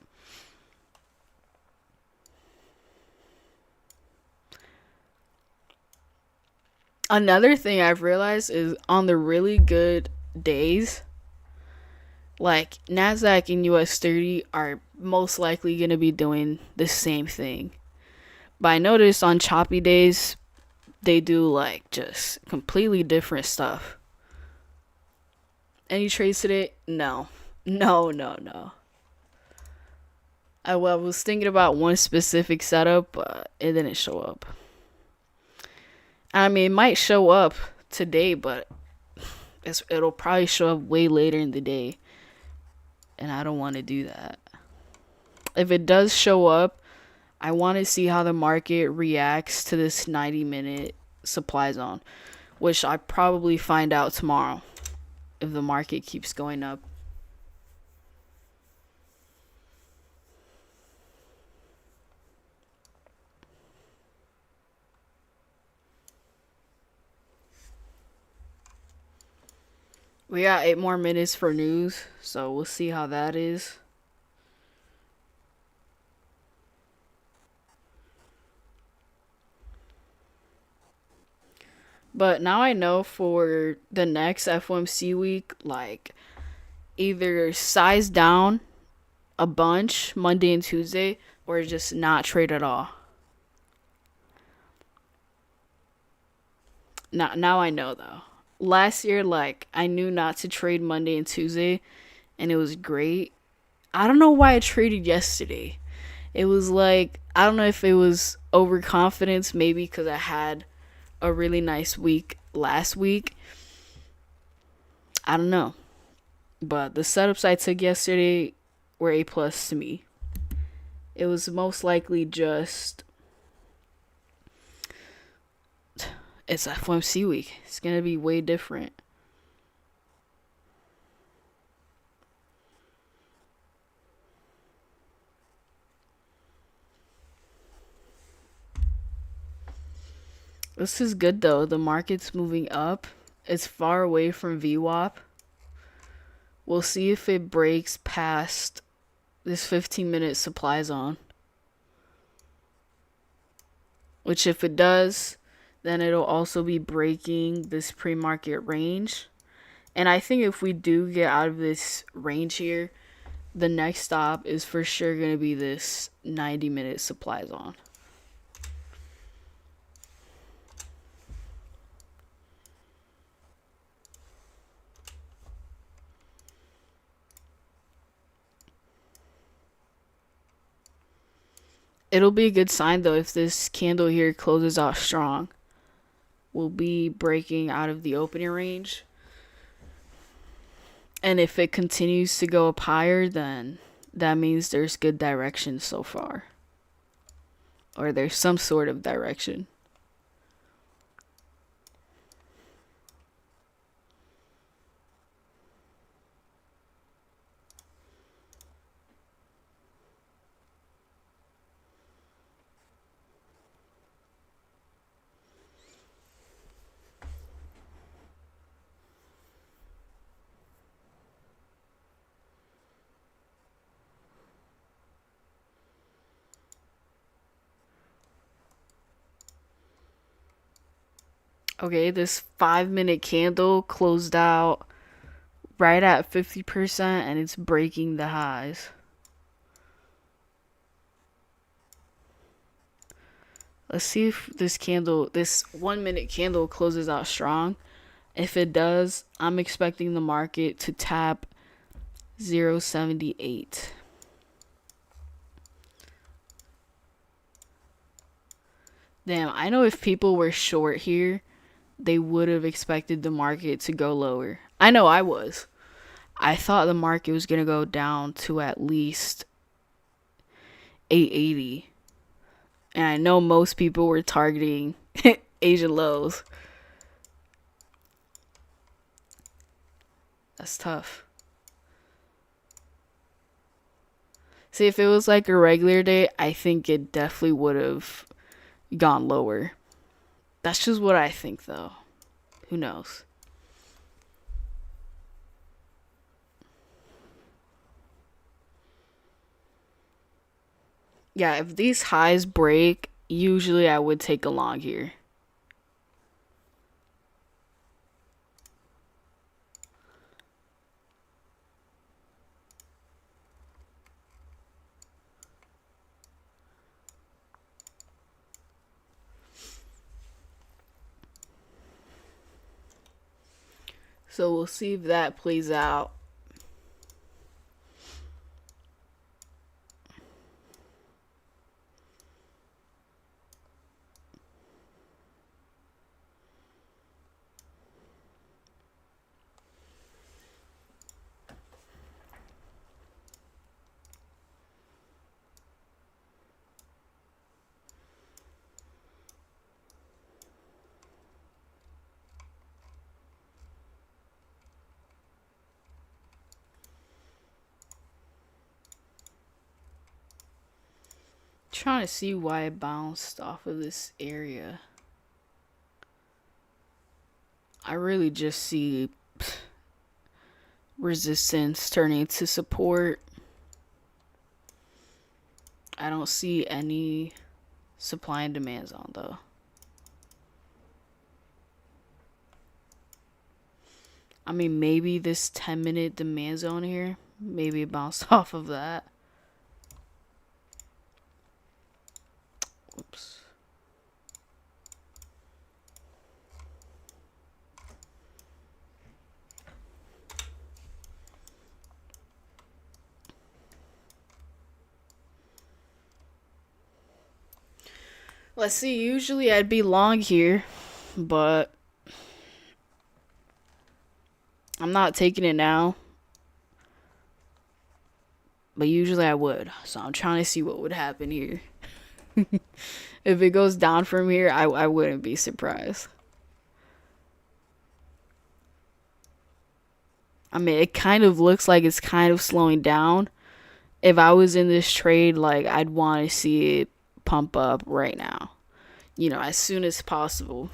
Another thing I've realized is on the really good days, like NASDAQ and US 30 are most likely going to be doing the same thing. But I noticed on choppy days, they do like just completely different stuff. Any trades today? No. No, no, no. I was thinking about one specific setup, but it didn't show up. I mean, it might show up today, but it'll probably show up way later in the day. And I don't want to do that. If it does show up, I want to see how the market reacts to this 90-minute supply zone, which I probably find out tomorrow if the market keeps going up. We got 8 more minutes for news, so we'll see how that is. But now I know for the next FOMC week, like, either size down a bunch Monday and Tuesday, or just not trade at all? Now I know though. Last year, like, I knew not to trade Monday and Tuesday, and it was great. I don't know why I traded yesterday. It was like, I don't know if it was overconfidence, maybe because I had a really nice week last week. I don't know. But the setups I took yesterday were A plus to me. It was most likely just, it's FOMC week. It's gonna be way different. This is good though. The market's moving up. It's far away from VWAP. We'll see if it breaks past this 15-minute supply zone. Which, if it does, then it'll also be breaking this pre-market range. And I think if we do get out of this range here, the next stop is for sure going to be this 90-minute supply zone. It'll be a good sign though if this candle here closes out strong. We'll be breaking out of the opening range. And if it continues to go up higher, then that means there's good direction so far. Or there's some sort of direction. Okay, this 5-minute candle closed out right at 50% and it's breaking the highs. Let's see if this 1-minute candle closes out strong. If it does, I'm expecting the market to tap 0.78. Damn, I know if people were short here, they would have expected the market to go lower. I know I was. I thought the market was going to go down to at least 880. And I know most people were targeting Asian lows. That's tough. See, if it was like a regular day, I think it definitely would have gone lower. That's just what I think, though. Who knows? Yeah, if these highs break, usually I would take a long here. So we'll see if that plays out. Trying to see why it bounced off of this area. I really just see resistance turning to support. I don't see any supply and demand zone though. I mean, maybe this 10-minute demand zone here, maybe it bounced off of that. Let's see, usually I'd be long here, but I'm not taking it now. But usually I would. So I'm trying to see what would happen here. If it goes down from here, I wouldn't be surprised. I mean, it kind of looks like it's kind of slowing down. If I was in this trade, like, I'd want to see it pump up right now. As soon as possible.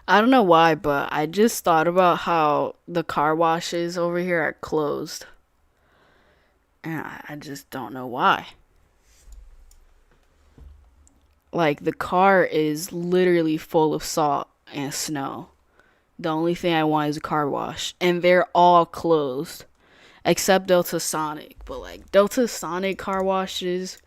I don't know why, but I just thought about how the car washes over here are closed. And I just don't know why. Like, the car is literally full of salt and snow. The only thing I want is a car wash. And they're all closed. Except Delta Sonic. But, like, Delta Sonic car washes,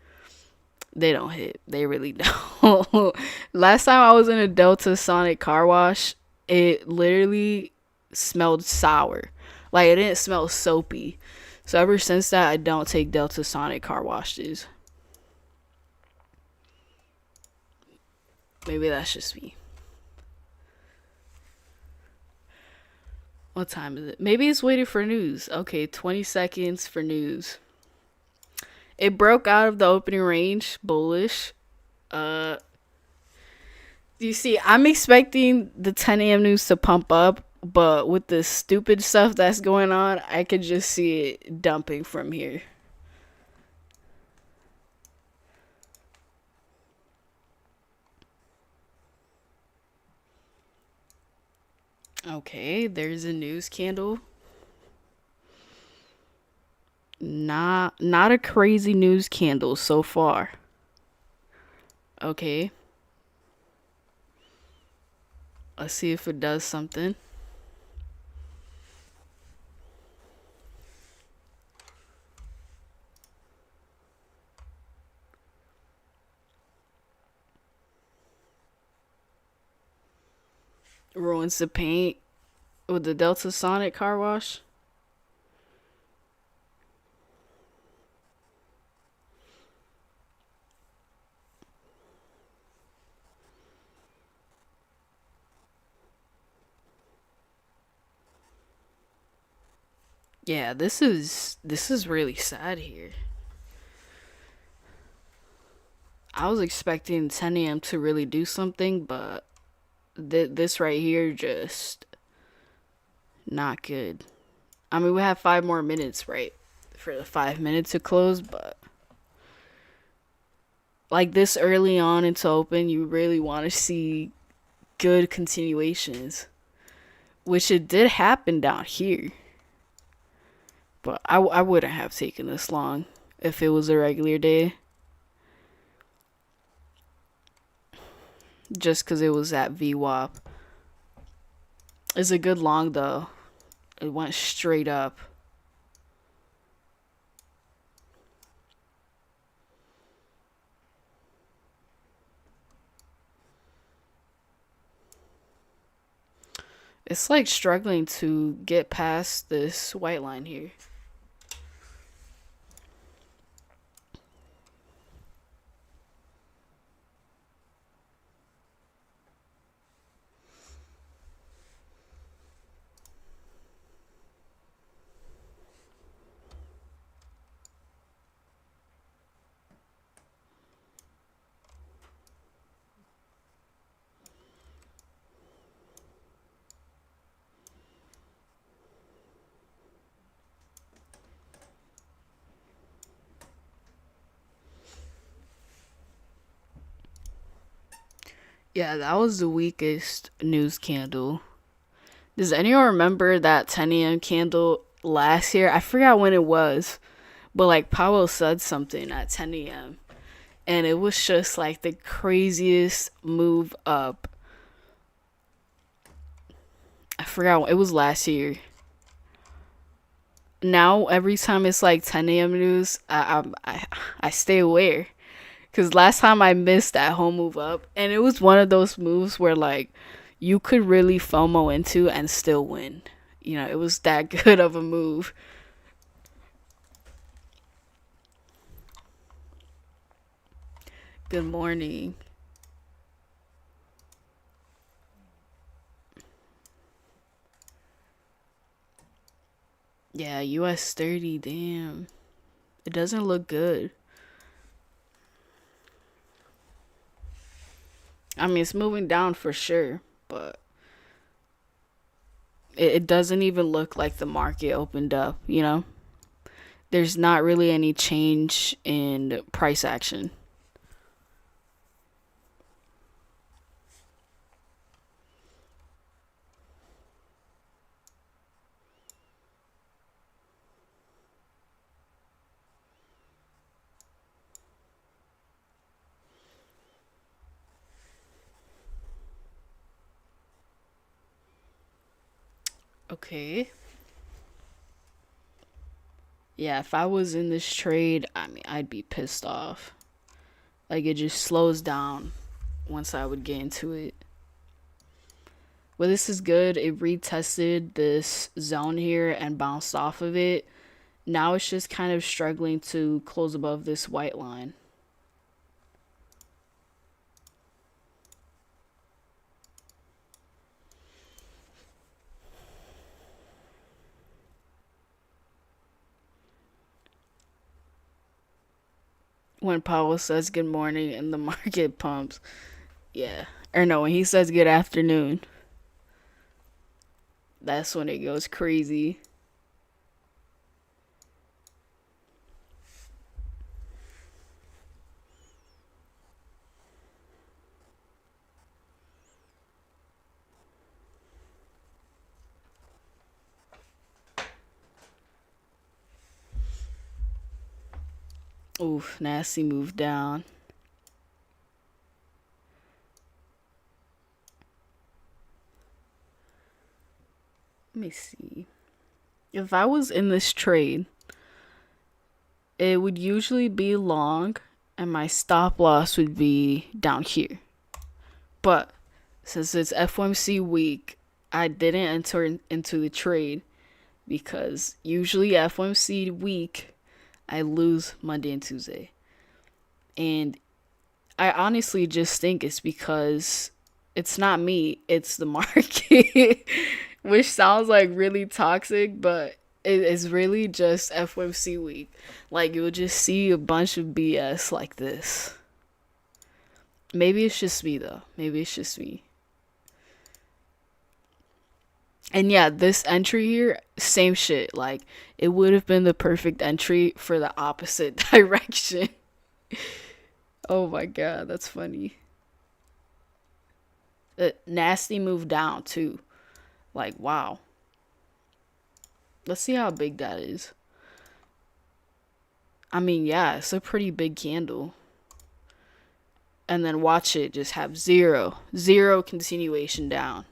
they don't hit. They really don't. Last time I was in a Delta Sonic car wash, it literally smelled sour. Like, it didn't smell soapy. So ever since that, I don't take Delta Sonic car washes. Maybe that's just me. What time is it? Maybe it's waiting for news. Okay, 20 seconds for news. It broke out of the opening range, bullish. Uh, you see, I'm expecting the 10 a.m. news to pump up, but with the stupid stuff that's going on, I could just see it dumping from here. Okay, there's a news candle. Not a crazy news candle so far. Okay. Let's see if it does something. Ruins the paint with the Delta Sonic car wash. Yeah, this is really sad here. I was expecting 10 a.m. to really do something, but this right here just not good. I mean, we have 5 more minutes, right, for the 5 minutes to close, but like this early on into open, you really want to see good continuations, which it did happen down here. But I wouldn't have taken this long if it was a regular day. Just because it was at VWAP. It's a good long though. It went straight up. It's like struggling to get past this white line here. Yeah, that was the weakest news candle. Does anyone remember that 10 a.m. candle last year? I forgot when it was, but like Powell said something at 10 a.m. and it was just like the craziest move up. I forgot, it was last year. Now every time it's like 10 a.m. news, I stay aware. Cause last time I missed that whole move up, and it was one of those moves where like you could really FOMO into and still win. It was that good of a move. Good morning. Yeah, US 30, damn. It doesn't look good. I mean, it's moving down for sure, but it doesn't even look like the market opened up. There's not really any change in price action. Okay. Yeah, if I was in this trade, I mean, I'd be pissed off. Like, it just slows down once I would get into it. Well, this is good. It retested this zone here and bounced off of it. Now it's just kind of struggling to close above this white line. When Powell says good morning and the market pumps. Yeah. Or no, when he says good afternoon, that's when it goes crazy. Oof, nasty move down. Let me see. If I was in this trade, it would usually be long and my stop loss would be down here. But since it's FOMC week, I didn't enter into the trade because usually FOMC week I lose Monday and Tuesday. And I honestly just think it's because it's not me, it's the market, which sounds like really toxic, but it is really just FOMC week. Like, you'll just see a bunch of BS like this. Maybe it's just me, though. Maybe it's just me. And yeah, this entry here, same shit. Like, it would have been the perfect entry for the opposite direction. Oh my god, that's funny. A nasty move down, too. Like, wow. Let's see how big that is. I mean, yeah, it's a pretty big candle. And then watch it just have zero continuation down.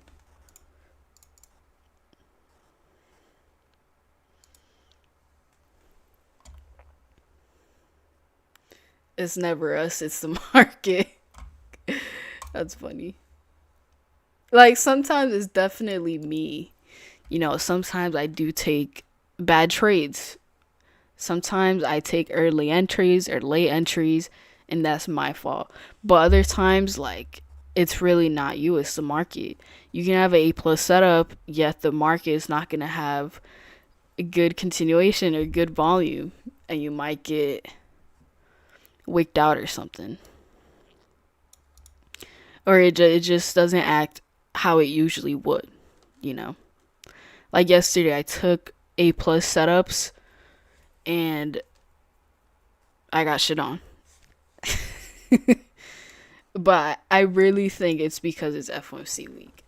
It's never us, it's the market. That's funny. Like, sometimes it's definitely me. Sometimes I do take bad trades. Sometimes I take early entries or late entries, and that's my fault. But other times, like, it's really not you, it's the market. You can have an A plus setup, yet the market is not going to have a good continuation or good volume, and you might get wicked out or something. Or it just doesn't act how it usually would, you know? Like yesterday, I took A plus setups and I got shit on. But I really think it's because it's FOMC week.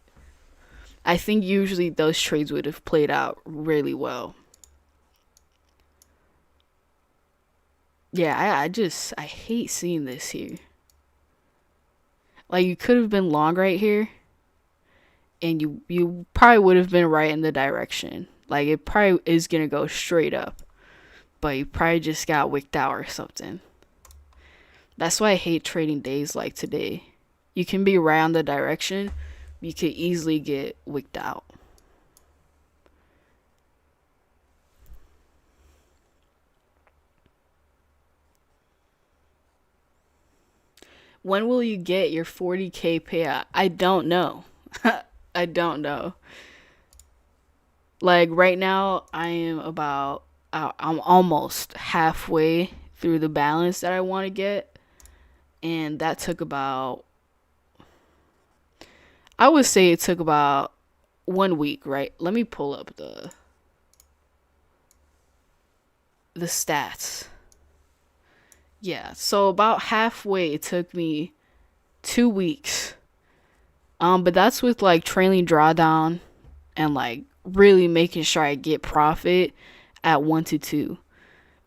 I think usually those trades would have played out really well. Yeah, I hate seeing this here. Like, you could have been long right here, and you probably would have been right in the direction. Like it probably is gonna go straight up, but you probably just got wicked out or something. That's why I hate trading days like today. You can be right on the direction, you could easily get wicked out. When will you get your 40K payout? I don't know. I don't know. Like right now, I'm almost halfway through the balance that I want to get, and that took about, I would say it took about 1 week, right? Let me pull up the stats. Yeah, so about halfway it took me 2 weeks. But that's with like trailing drawdown and like really making sure I get profit at 1 to 2.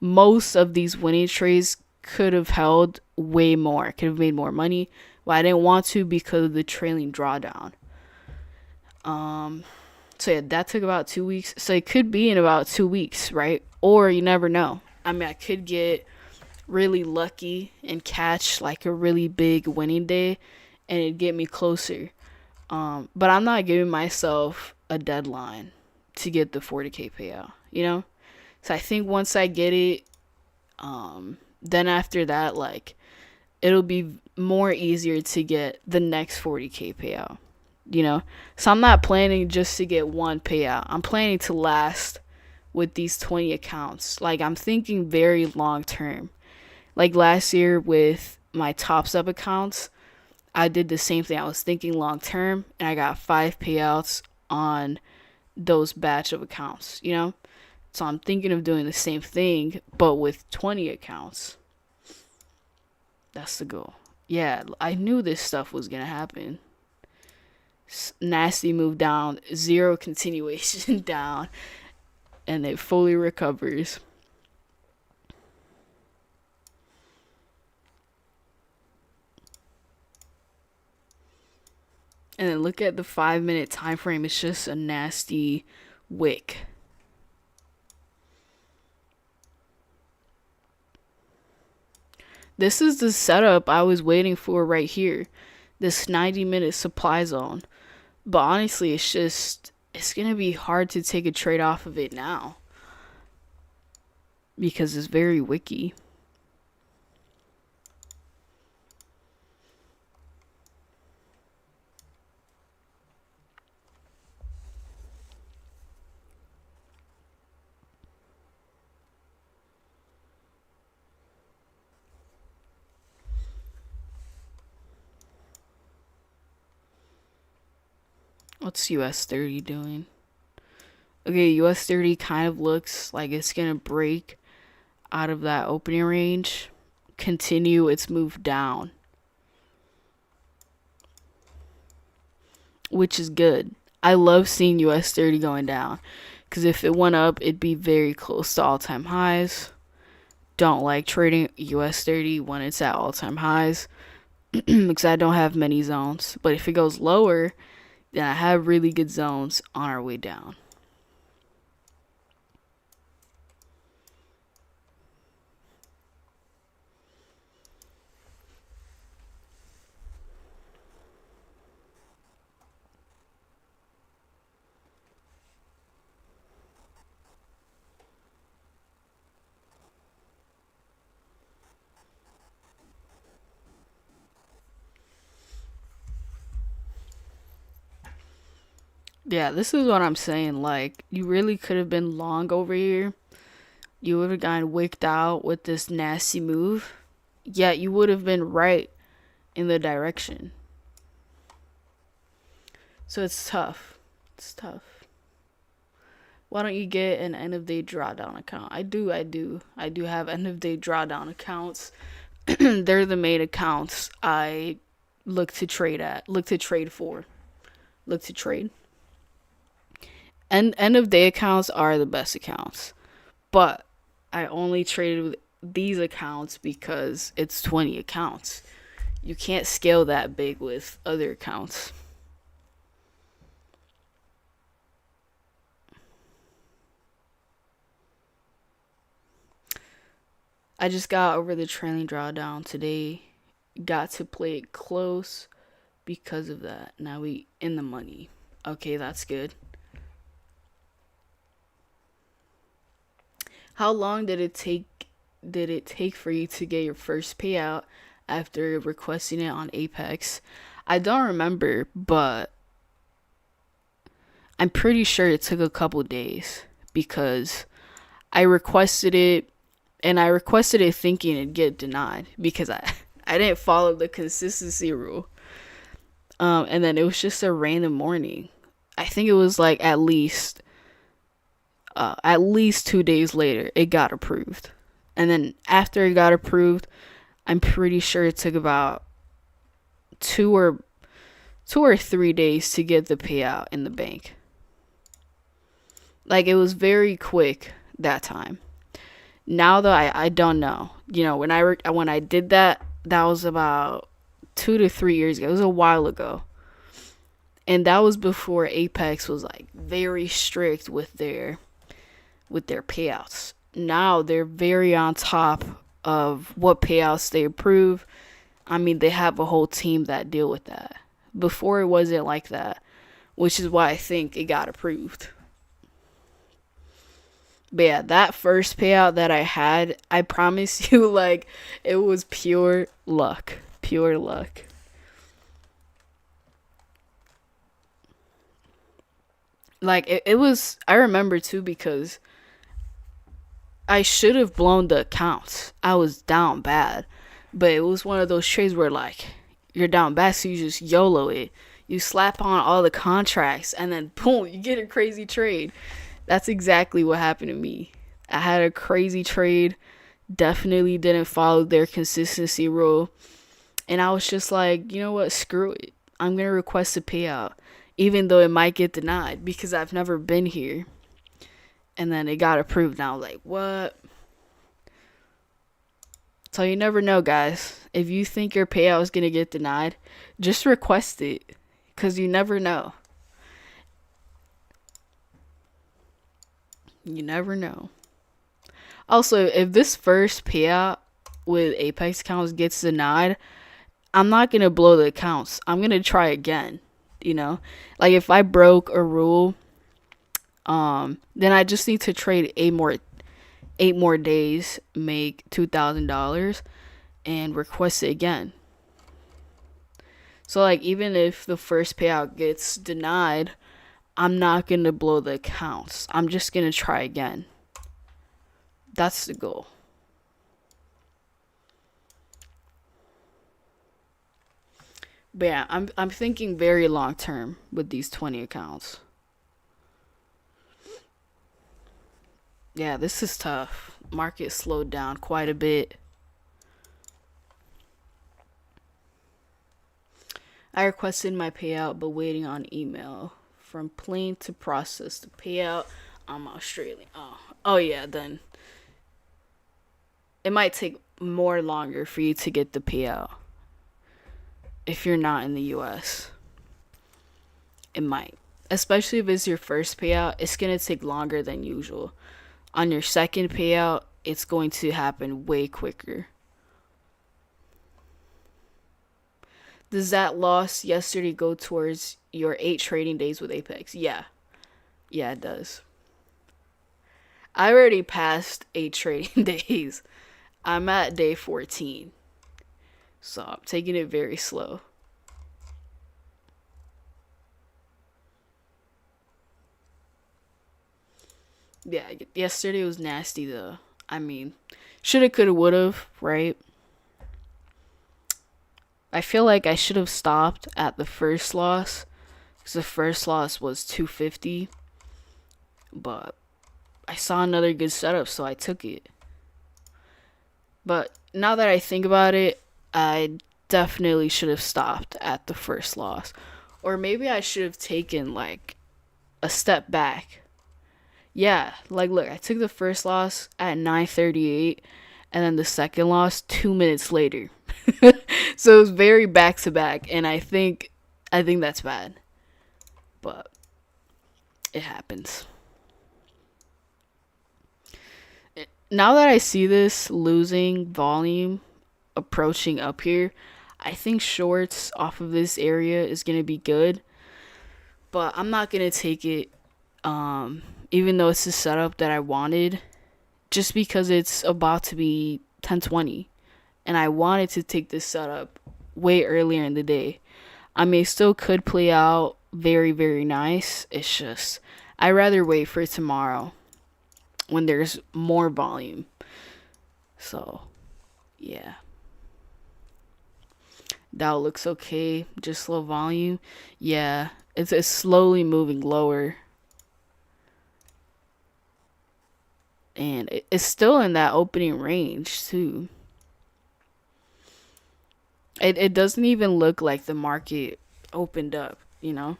Most of these winning trades could have held way more, could have made more money, but I didn't want to because of the trailing drawdown. So yeah, that took about 2 weeks. So it could be in about 2 weeks, right? Or you never know. I mean, I could get really lucky and catch like a really big winning day, and it'd get me closer. But I'm not giving myself a deadline to get the 40K payout, you know? So I think once I get it, then after that, like, it'll be more easier to get the next 40K payout, you know? So I'm not planning just to get one payout. I'm planning to last with these 20 accounts. Like, I'm thinking very long term. Like last year with my Tops Up accounts, I did the same thing. I was thinking long term, and I got 5 payouts on those batch of accounts, you know? So I'm thinking of doing the same thing, but with 20 accounts. That's the goal. Yeah, I knew this stuff was going to happen. Nasty move down, zero continuation down, and it fully recovers. And then look at the 5 minute time frame. It's just a nasty wick. This is the setup I was waiting for right here. This 90-minute supply zone. But honestly, it's going to be hard to take a trade off of it now. Because it's very wicky. What's US 30 doing? Okay, US 30 kind of looks like it's going to break out of that opening range, continue its move down, which is good. I love seeing US 30 going down, because if it went up, it'd be very close to all-time highs. Don't like trading US 30 when it's at all-time highs because I don't have many zones. But if it goes lower, then I have really good zones on our way down. Yeah, this is what I'm saying. Like, you really could have been long over here. You would have gotten wicked out with this nasty move. Yet you would have been right in the direction. So it's tough. It's tough. Why don't you get an end of day drawdown account? I do have end of day drawdown accounts. They're the main accounts I look to trade at, look to trade for, look to trade. And end of day accounts are the best accounts. But I only traded with these accounts because it's 20 accounts. You can't scale that big with other accounts. I just got over the trailing drawdown today. Got to play it close because of that. Now we in the money. Okay, that's good. How long did it take for you to get your first payout after requesting it on Apex? I don't remember, but I'm pretty sure it took a couple days because I requested it and I requested it thinking it'd get denied because I didn't follow the consistency rule. And then it was just a random morning. I think it was like at least 2 days later it got approved. And then after it got approved, I'm pretty sure it took about 2 or 3 days to get the payout in the bank. Like it was very quick that time. Now though, I don't know. When I did that, that was about 2 to 3 years ago. It was a while ago, and that was before Apex was like very strict with their payouts. Now they're very on top of what payouts they approve. I mean, they have a whole team that deal with that. Before it wasn't like that, which is why I think it got approved. But yeah, that first payout that I had, I promise you, like, it was pure luck. Pure luck. Like, it was, I remember too, because I should have blown the accounts. I was down bad. But it was one of those trades where, like, you're down bad, so you just YOLO it. You slap on all the contracts, and then boom, you get a crazy trade. That's exactly what happened to me. I had a crazy trade, definitely didn't follow their consistency rule, and I was just like, you know what, screw it. I'm going to request a payout, even though it might get denied because I've never been here. And then it got approved, and I was like, what? So you never know, guys. If you think your payout is going to get denied, just request it because you never know. You never know. Also, if this first payout with Apex accounts gets denied, I'm not going to blow the accounts. I'm going to try again, you know? Like if I broke a rule, then I just need to trade eight more days, make $2,000 and request it again. So like even if the first payout gets denied, I'm not going to blow the accounts. I'm just going to try again. That's the goal. But yeah, I'm thinking very long term with these 20 accounts. Yeah, this is tough. Market slowed down quite a bit. I requested my payout but waiting on email from plane to process the payout. I'm Australian. Oh yeah, then it might take more longer for you to get the payout if you're not in the US. It might. Especially if it's your first payout, it's going to take longer than usual. On your second payout, it's going to happen way quicker. Does that loss yesterday go towards your 8 trading days with Apex? Yeah. Yeah, it does. I already passed 8 trading days. I'm at day 14. So I'm taking it very slow. Yeah, yesterday was nasty though. I mean, shoulda, coulda, woulda, right? I feel like I should have stopped at the first loss because the first loss was 250, but I saw another good setup, so I took it. But now that I think about it, I definitely should have stopped at the first loss, or maybe I should have taken like a step back. Yeah, like look, I took the first loss at 9:38 and then the second loss 2 minutes later. So it was very back to back, and I think that's bad. But it happens. Now that I see this losing volume approaching up here, I think shorts off of this area is going to be good, but I'm not going to take it even though it's the setup that I wanted just because it's about to be 10:20 and I wanted to take this setup way earlier in the day. I mean, it still could play out very, very nice. It's just, I rather wait for tomorrow when there's more volume. So, yeah. That looks okay. Just low volume. Yeah, it's slowly moving lower. And it's still in that opening range, too. It doesn't even look like the market opened up, you know?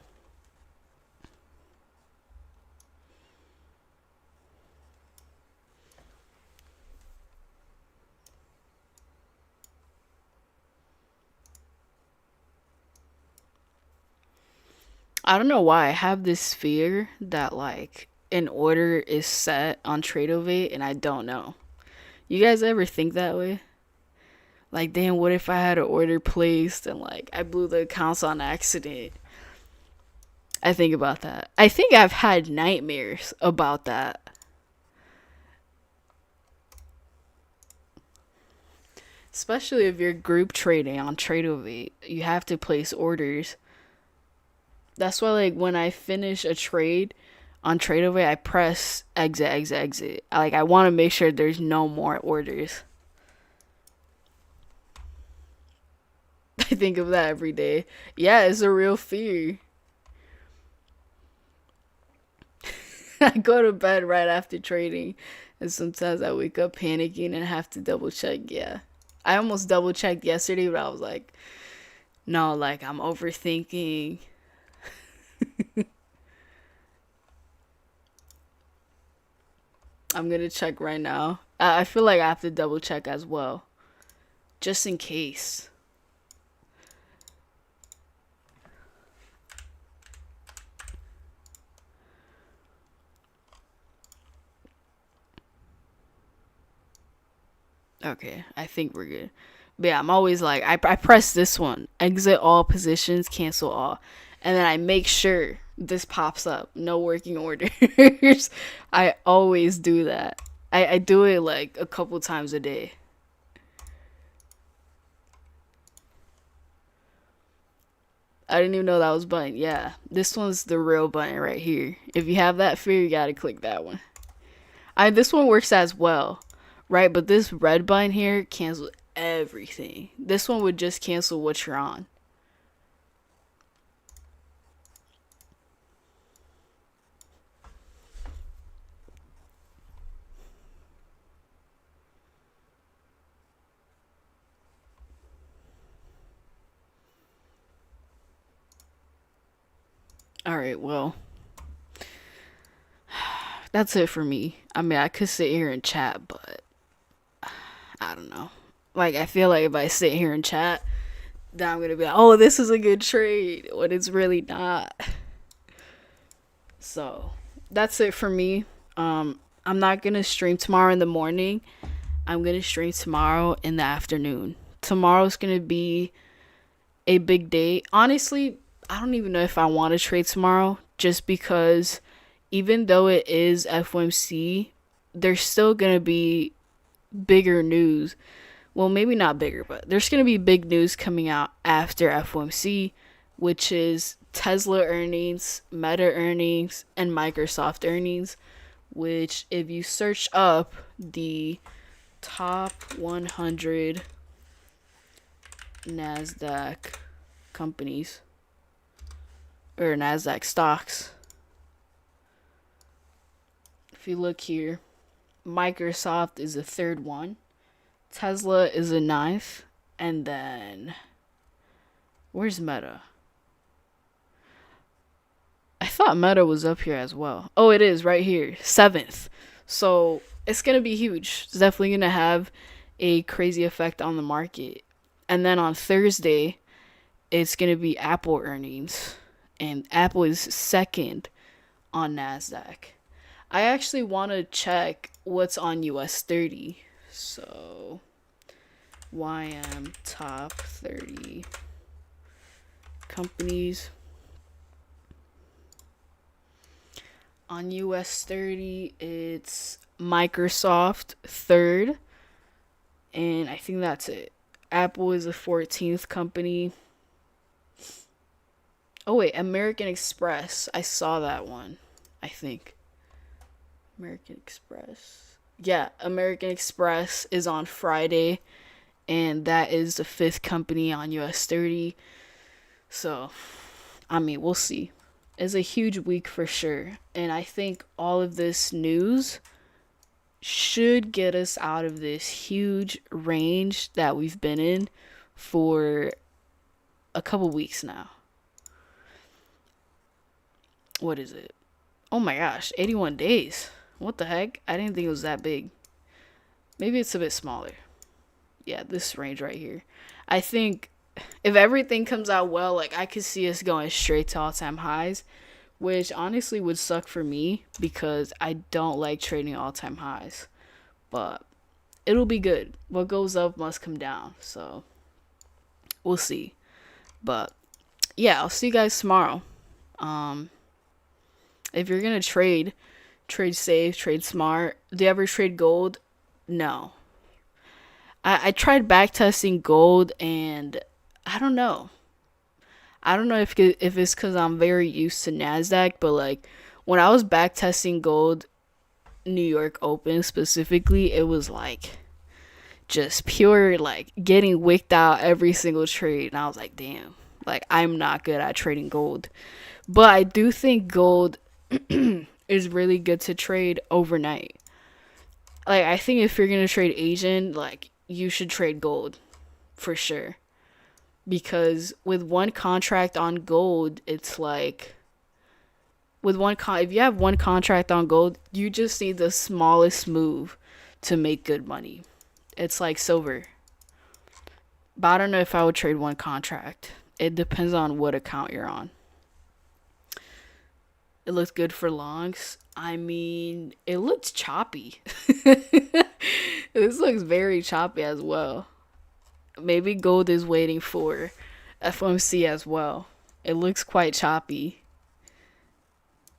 I don't know why I have this fear that like an order is set on Tradeovate and I don't know. You guys ever think that way? Like, damn, what if I had an order placed and like I blew the accounts on accident? I think about that. I think I've had nightmares about that. Especially if you're group trading on Tradeovate, you have to place orders. That's why, like, when I finish a trade on Tradeovate, I press exit, exit, exit. I want to make sure there's no more orders. I think of that every day. Yeah, it's a real fear. I go to bed right after trading, and sometimes I wake up panicking and have to double check. Yeah. I almost double checked yesterday, but I was like, no, like, I'm overthinking. I'm gonna check right now. I feel like I have to double check as well, just in case. Okay, I think we're good. But yeah, I'm always like, I press this one, exit all positions, cancel all. And then I make sure this pops up, no working orders. I always do that. I do it like a couple times a day. I didn't even know that was button. Yeah, this one's the real button right here. If you have that fear, you gotta click that one. This one works as well, right? But this red button here cancels everything. This one would just cancel what you're on. All right, well, that's it for me. I mean, I could sit here and chat, but I don't know. Like, I feel like if I sit here and chat, then I'm gonna be like, oh, this is a good trade, when it's really not. So that's it for me. I'm not gonna stream tomorrow in the morning. I'm gonna stream tomorrow in the afternoon. Tomorrow's gonna be a big day. Honestly, I don't even know if I want to trade tomorrow, just because even though it is FOMC, there's still gonna be bigger news. Well, maybe not bigger, but there's gonna be big news coming out after FOMC, which is Tesla earnings, Meta earnings, and Microsoft earnings. Which, if you search up the top 100 NASDAQ companies or NASDAQ stocks, if you look here, Microsoft is the third one, Tesla is the ninth, and then where's Meta? I thought Meta was up here as well. Oh, it is right here, seventh. So it's gonna be huge. It's definitely gonna have a crazy effect on the market. And then on Thursday, it's gonna be Apple earnings, and Apple is second on Nasdaq. I actually want to check what's on US 30. So, YM top 30 companies. On US 30, it's Microsoft third, and I think that's it. Apple is the 14th company. Oh wait, American Express. I saw that one. I think American Express. Yeah, American Express is on Friday, and that is the fifth company on US 30. So, I mean, we'll see. It's a huge week for sure. And I think all of this news should get us out of this huge range that we've been in for a couple weeks now. What is it? Oh my gosh, 81 days. What the heck? I didn't think it was that big. Maybe it's a bit smaller. Yeah, this range right here. I think if everything comes out well, like I could see us going straight to all-time highs, which honestly would suck for me because I don't like trading all-time highs. But it'll be good. What goes up must come down. So we'll see. But yeah, I'll see you guys tomorrow. If you're gonna trade safe, trade smart. Do you ever trade gold? No. I tried back testing gold, and I don't know. I don't know if it's because I'm very used to Nasdaq, but like when I was back testing gold, New York Open specifically, it was like just pure like getting wicked out every single trade, and I was like, damn, like I'm not good at trading gold. But I do think gold is really good to trade overnight. Like I think if you're gonna trade Asian, like you should trade gold for sure. Because with one contract on gold, it's like if you have one contract on gold, you just need the smallest move to make good money. It's like silver. But I don't know if I would trade one contract. It depends on what account you're on. It looks good for longs. I mean, it looks choppy. This looks very choppy as well. Maybe gold is waiting for FOMC as well. It looks quite choppy.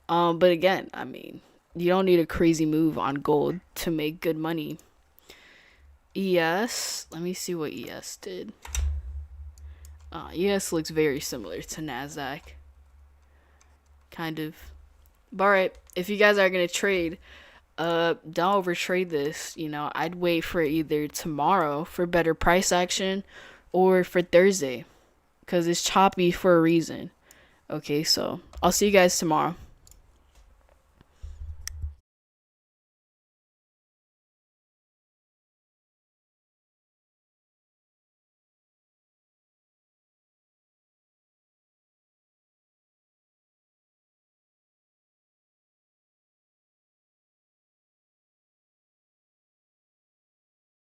But again, I mean, you don't need a crazy move on gold to make good money. ES, let me see what ES did. ES looks very similar to Nasdaq, kind of. But alright, if you guys are gonna trade, don't overtrade this. You know, I'd wait for either tomorrow for better price action, or for Thursday, because it's choppy for a reason. Okay, so I'll see you guys tomorrow.